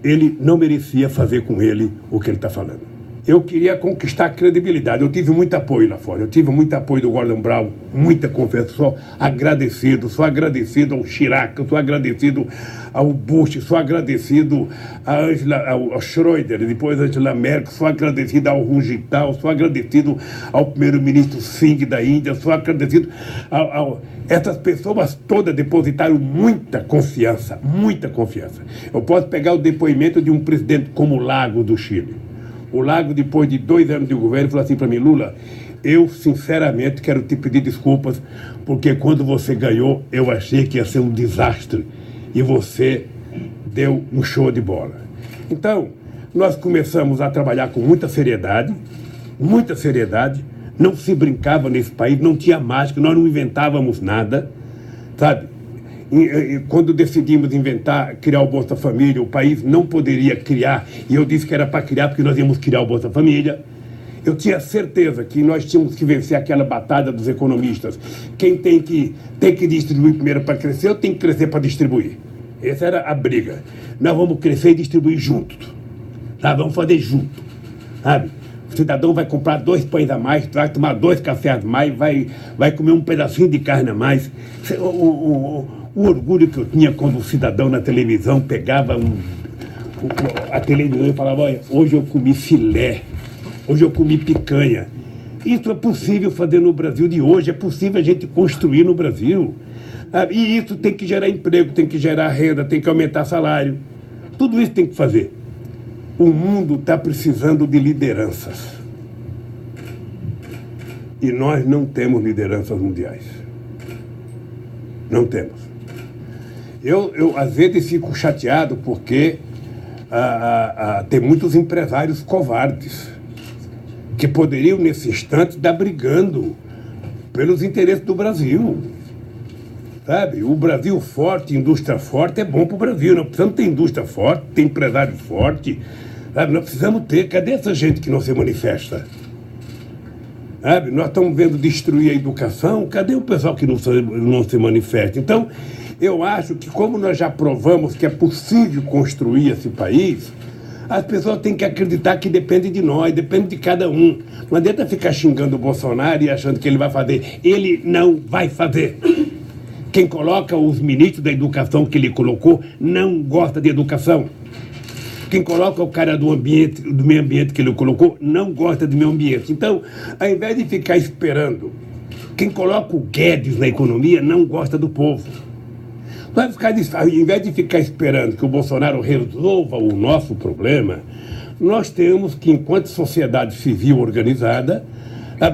Ele não merecia fazer com ele o que ele está falando. Eu queria conquistar credibilidade, eu tive muito apoio lá fora, eu tive muito apoio do Gordon Brown, muita confiança, sou agradecido ao Chirac, sou agradecido ao Bush, sou agradecido ao Schroeder, depois a Angela Merkel, sou agradecido ao Rungital, sou agradecido ao primeiro-ministro Singh da Índia, sou agradecido essas pessoas todas depositaram muita confiança. Eu posso pegar o depoimento de um presidente como o Lago do Chile. O Lago, depois de 2 anos de governo, falou assim para mim, Lula, eu sinceramente quero te pedir desculpas, porque quando você ganhou, eu achei que ia ser um desastre, e você deu um show de bola. Então, nós começamos a trabalhar com muita seriedade, não se brincava nesse país, não tinha mágica, nós não inventávamos nada, sabe? Quando decidimos criar o Bolsa Família, o país não poderia criar, e eu disse que era para criar porque nós íamos criar o Bolsa Família. Eu tinha certeza que nós tínhamos que vencer aquela batalha dos economistas. Quem tem que distribuir primeiro para crescer, ou tem que crescer para distribuir. Essa era a briga. Nós vamos crescer e distribuir juntos. Tá? Vamos fazer junto. Sabe? O cidadão vai comprar 2 pães a mais, vai tomar 2 cafés a mais, vai comer um pedacinho de carne a mais. O orgulho que eu tinha quando o cidadão na televisão pegava a televisão e falava: olha, hoje eu comi filé, hoje eu comi picanha. Isso é possível fazer no Brasil de hoje, é possível a gente construir no Brasil. E isso tem que gerar emprego, tem que gerar renda, tem que aumentar salário. Tudo isso tem que fazer. O mundo está precisando de lideranças. E nós não temos lideranças mundiais. Não temos. Eu às vezes fico chateado porque tem muitos empresários covardes que poderiam, nesse instante, estar brigando pelos interesses do Brasil. Sabe? O Brasil forte, indústria forte, é bom para o Brasil. Nós precisamos ter indústria forte, ter empresário forte. Sabe? Nós precisamos ter. Cadê essa gente que não se manifesta? Sabe? Nós estamos vendo destruir a educação. Cadê o pessoal que não se manifesta? Então, eu acho que como nós já provamos que é possível construir esse país, as pessoas têm que acreditar que depende de nós, depende de cada um. Não adianta ficar xingando o Bolsonaro e achando que ele vai fazer. Ele não vai fazer. Quem coloca os ministros da educação que ele colocou não gosta de educação. Quem coloca o cara do meio ambiente que ele colocou não gosta do meio ambiente. Então, ao invés de ficar esperando, quem coloca o Guedes na economia não gosta do povo. Ao invés de ficar esperando que o Bolsonaro resolva o nosso problema, nós temos que, enquanto sociedade civil organizada,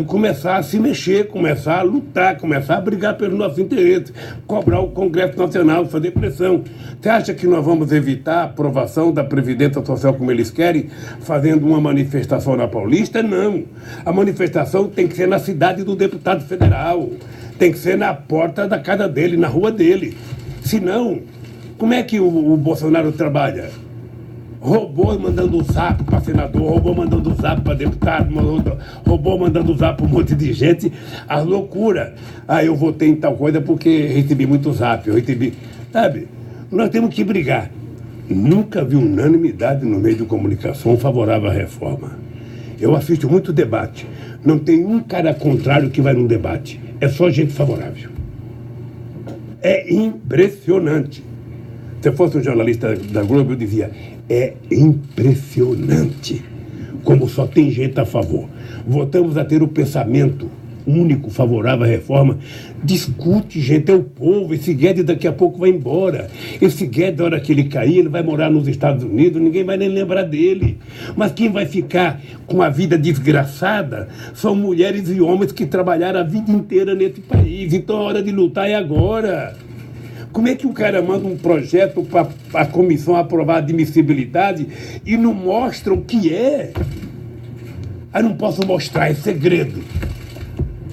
começar a se mexer, começar a lutar, começar a brigar pelos nossos interesses, cobrar o Congresso Nacional, fazer pressão. Você acha que nós vamos evitar a aprovação da Previdência Social como eles querem, fazendo uma manifestação na Paulista? Não. A manifestação tem que ser na cidade do deputado federal, tem que ser na porta da casa dele, na rua dele. Senão, como é que o Bolsonaro trabalha? Robô mandando zap para senador, robô mandando zap para deputado, robô mandando zap para um monte de gente, as loucuras. Eu votei em tal coisa porque recebi muito zap, eu recebi. Sabe, nós temos que brigar. Nunca vi unanimidade no meio de comunicação favorável à reforma. Eu assisto muito debate. Não tem um cara contrário que vai num debate. É só gente favorável. É impressionante. Se eu fosse um jornalista da Globo, eu dizia: é impressionante como só tem gente a favor. Voltamos a ter o pensamento único, favorável à reforma. Discute, gente, é o povo. Esse Guedes daqui a pouco vai embora. Esse Guedes, na hora que ele cair, ele vai morar nos Estados Unidos, ninguém vai nem lembrar dele. Mas quem vai ficar com a vida desgraçada são mulheres e homens que trabalharam a vida inteira nesse país. Então a hora de lutar é agora. Como é que o cara manda um projeto para a comissão aprovar a admissibilidade e não mostra o que é? Eu não posso mostrar, é segredo.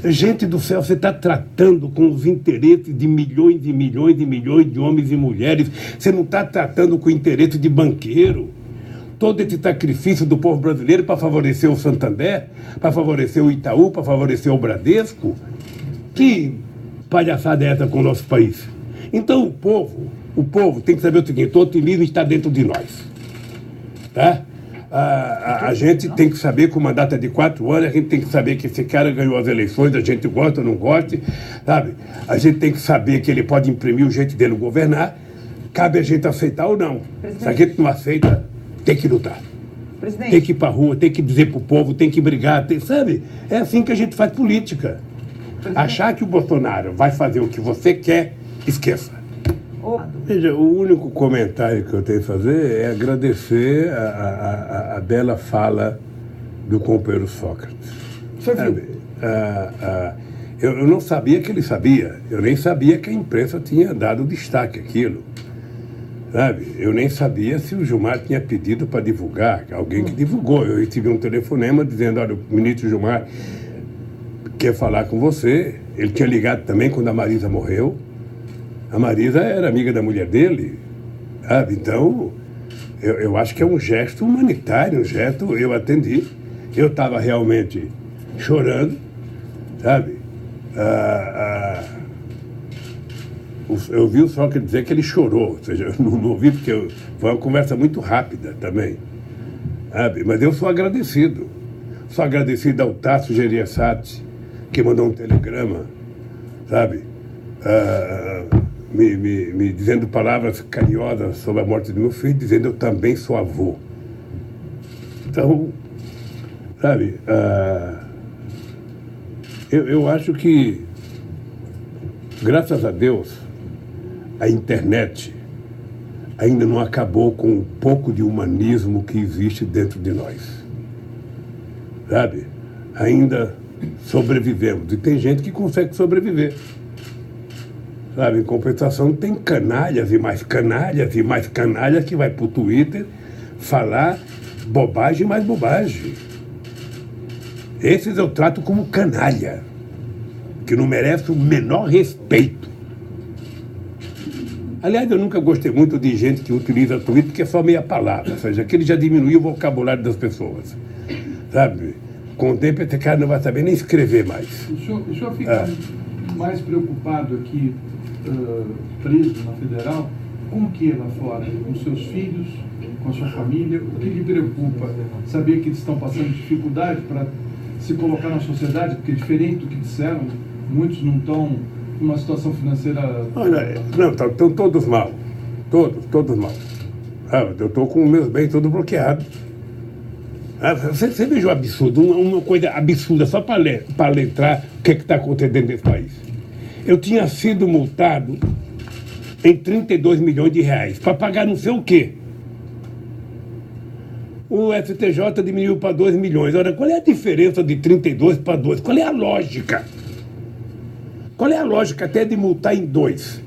Gente do céu, você está tratando com os interesses de milhões e milhões e milhões de homens e mulheres. Você não está tratando com o interesse de banqueiro. Todo esse sacrifício do povo brasileiro para favorecer o Santander, para favorecer o Itaú, para favorecer o Bradesco. Que palhaçada é essa com o nosso país? Então o povo tem que saber o seguinte: o otimismo está dentro de nós. Tá? A gente tem que saber que o mandato é de 4 anos, a gente tem que saber que esse cara ganhou as eleições, a gente gosta ou não gosta, sabe? A gente tem que saber que ele pode imprimir o jeito dele governar, cabe a gente aceitar ou não. Presidente. Se a gente não aceita, tem que lutar. Presidente. Tem que ir para a rua, tem que dizer para o povo, tem que brigar, sabe? É assim que a gente faz política. Presidente. Achar que o Bolsonaro vai fazer o que você quer, esqueça. Veja, o único comentário que eu tenho a fazer é agradecer a bela fala do companheiro Sócrates. Você viu? Eu não sabia que ele sabia. Eu nem sabia que a imprensa tinha dado destaque àquilo. Sabe? Eu nem sabia se o Gilmar tinha pedido para divulgar. Alguém que divulgou. Eu recebi um telefonema dizendo: olha, o ministro Gilmar quer falar com você. Ele tinha ligado também quando a Marisa morreu. A Marisa era amiga da mulher dele, sabe? Então, eu acho que é um gesto humanitário, um gesto, eu atendi. Eu estava realmente chorando, sabe? Eu vi o Sócrates dizer que ele chorou, ou seja, eu não ouvi porque foi uma conversa muito rápida também, sabe? Mas eu sou agradecido. Sou agradecido ao Tasso Gereissati, que mandou um telegrama, sabe? Me dizendo palavras carinhosas sobre a morte do meu filho, dizendo eu também sou avô. Então, sabe, eu acho que, graças a Deus, a internet ainda não acabou com um pouco de humanismo que existe dentro de nós. Sabe? Ainda sobrevivemos. E tem gente que consegue sobreviver. Sabe? Em compensação, tem canalhas e mais canalhas e mais canalhas que vai pro Twitter falar bobagem e mais bobagem. Esses eu trato como canalha, que não merece o menor respeito. Aliás, eu nunca gostei muito de gente que utiliza Twitter porque é só meia palavra, ou seja, que ele já diminuiu o vocabulário das pessoas. Sabe? Com o tempo, esse cara não vai saber nem escrever mais. O senhor fica mais preocupado aqui, preso na Federal, com o que lá fora? Com seus filhos, com a sua família? O que lhe preocupa? Saber que eles estão passando dificuldade para se colocar na sociedade? Porque diferente do que disseram, muitos não estão numa situação financeira... Olha, não, estão todos mal. Todos mal. Eu estou com os meus bens todos bloqueados. Você veja o absurdo, uma coisa absurda, só para letrar o que está acontecendo nesse país. Eu tinha sido multado em 32 milhões de reais para pagar não sei o quê. O STJ diminuiu para 2 milhões. Ora, qual é a diferença de 32 para 2? Qual é a lógica? Qual é a lógica até de multar em 2?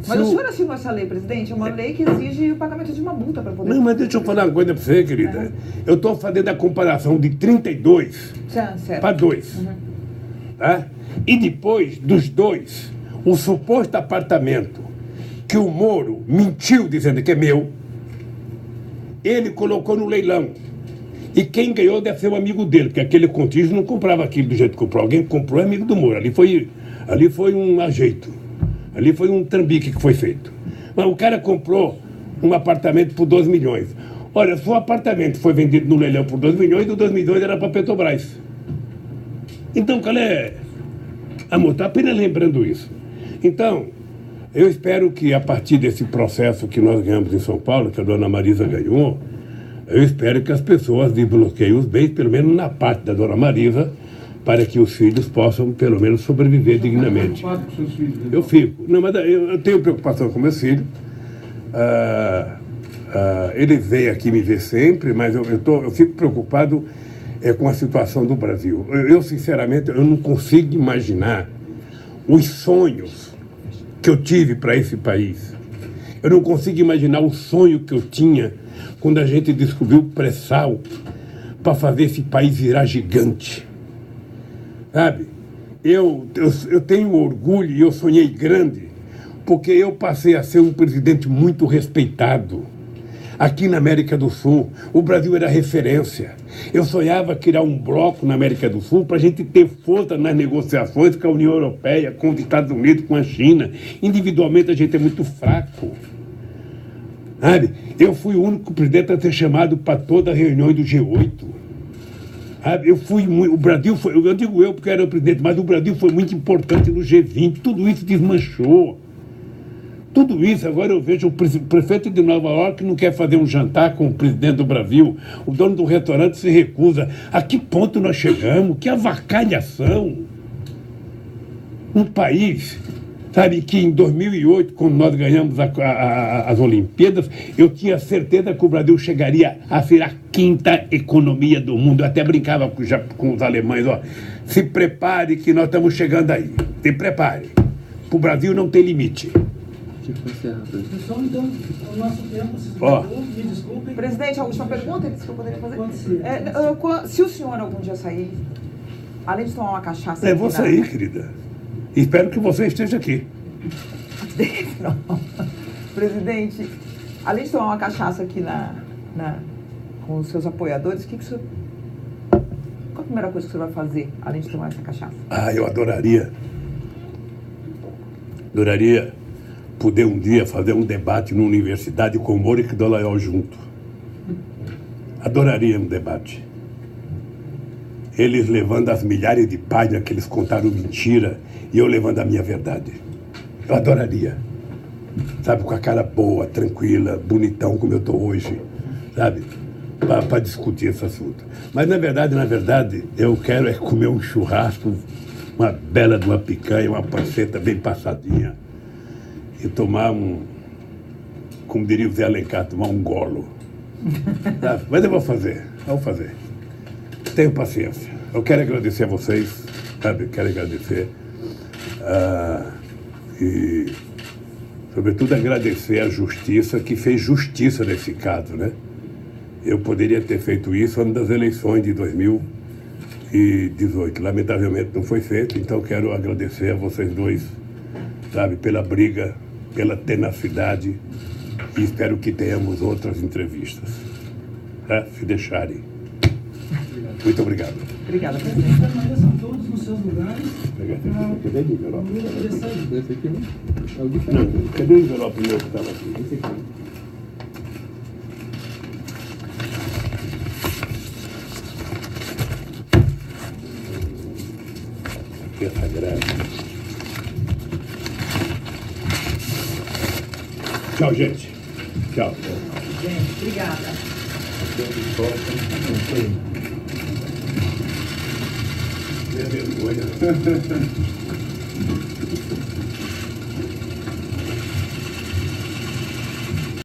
Mas o senhor assinou essa lei, presidente? É uma lei que exige o pagamento de uma multa para poder... Não, mas deixa eu falar uma coisa para você, querida. Eu estou fazendo a comparação de 32 para 2. Tá? E depois dos 2, o suposto apartamento que o Moro mentiu dizendo que é meu, ele colocou no leilão. E quem ganhou deve ser um amigo dele, porque aquele contígio não comprava aquilo do jeito que comprou. Alguém que comprou é amigo do Moro. Ali foi um ajeito. Ali foi um trambique que foi feito. Mas o cara comprou um apartamento por 2 milhões. Olha, se o apartamento foi vendido no leilão por 2 milhões, e 2 milhões era para a Petrobras. Então, qual é a multa? Apenas lembrando isso. Então, eu espero que a partir desse processo que nós ganhamos em São Paulo, que a dona Marisa ganhou, eu espero que as pessoas desbloqueiem os bens, pelo menos na parte da dona Marisa, para que os filhos possam, pelo menos, sobreviver dignamente. Com seus filhos, então? Eu fico. Não, mas eu tenho preocupação com meus filhos. Eles vêm aqui me ver sempre, mas eu fico preocupado com a situação do Brasil. Eu, sinceramente, eu não consigo imaginar os sonhos que eu tive para esse país. Eu não consigo imaginar o sonho que eu tinha quando a gente descobriu o pré-sal para fazer esse país virar gigante. Sabe? Eu tenho orgulho e eu sonhei grande, porque eu passei a ser um presidente muito respeitado. Aqui na América do Sul, o Brasil era referência. Eu sonhava criar um bloco na América do Sul para a gente ter força nas negociações com a União Europeia, com os Estados Unidos, com a China. Individualmente a gente é muito fraco. Sabe? Eu fui o único presidente a ser chamado para todas as reuniões do G8. O Brasil foi, eu digo eu porque era o presidente, mas o Brasil foi muito importante no G20, tudo isso desmanchou. Tudo isso, agora eu vejo o prefeito de Nova York não quer fazer um jantar com o presidente do Brasil, o dono do restaurante se recusa. A que ponto nós chegamos? Que avacalhação! Um país, sabe, que em 2008, quando nós ganhamos as Olimpíadas, eu tinha certeza que o Brasil chegaria a ser a 5ª economia do mundo. Eu até brincava com os alemães, ó, se prepare que nós estamos chegando aí. Se prepare. Para o Brasil não tem limite. Pessoal, então, o nosso tempo se esgotou, me desculpem. Presidente, a última pergunta que eu poderia fazer? Se o senhor algum dia sair, além de tomar uma cachaça... Eu vou sair, querida. Espero que você esteja aqui. Não. Presidente, além de tomar uma cachaça aqui com os seus apoiadores, qual a primeira coisa que você vai fazer, além de tomar essa cachaça? Eu adoraria poder um dia fazer um debate numa universidade com o Moro e com o Dallagnol junto. Adoraria um debate. Eles levando as milhares de páginas que eles contaram mentira e eu levando a minha verdade. Eu adoraria. Sabe, com a cara boa, tranquila, bonitão como eu estou hoje, sabe? Para discutir esse assunto. Mas na verdade, eu quero comer um churrasco, uma bela de uma picanha, uma panceta bem passadinha e tomar como diria o Zé Alencar, tomar um golo. Sabe? Mas eu vou fazer. Tenho paciência. Eu quero agradecer a vocês, sabe? Quero agradecer e, sobretudo, agradecer à justiça que fez justiça nesse caso, né? Eu poderia ter feito isso antes das eleições de 2018. Lamentavelmente não foi feito, então quero agradecer a vocês dois, sabe? Pela briga, pela tenacidade e espero que tenhamos outras entrevistas, tá? Se deixarem. Muito obrigado. Obrigada, presidente. Permaneçam todos nos seus lugares. Cadê o envelope? Esse aqui, né? Não, cadê o envelope meu que estava aqui? Esse aqui. Aqui é sagrado. Tchau, gente. Tchau. Gente, obrigada. Minha vergonha.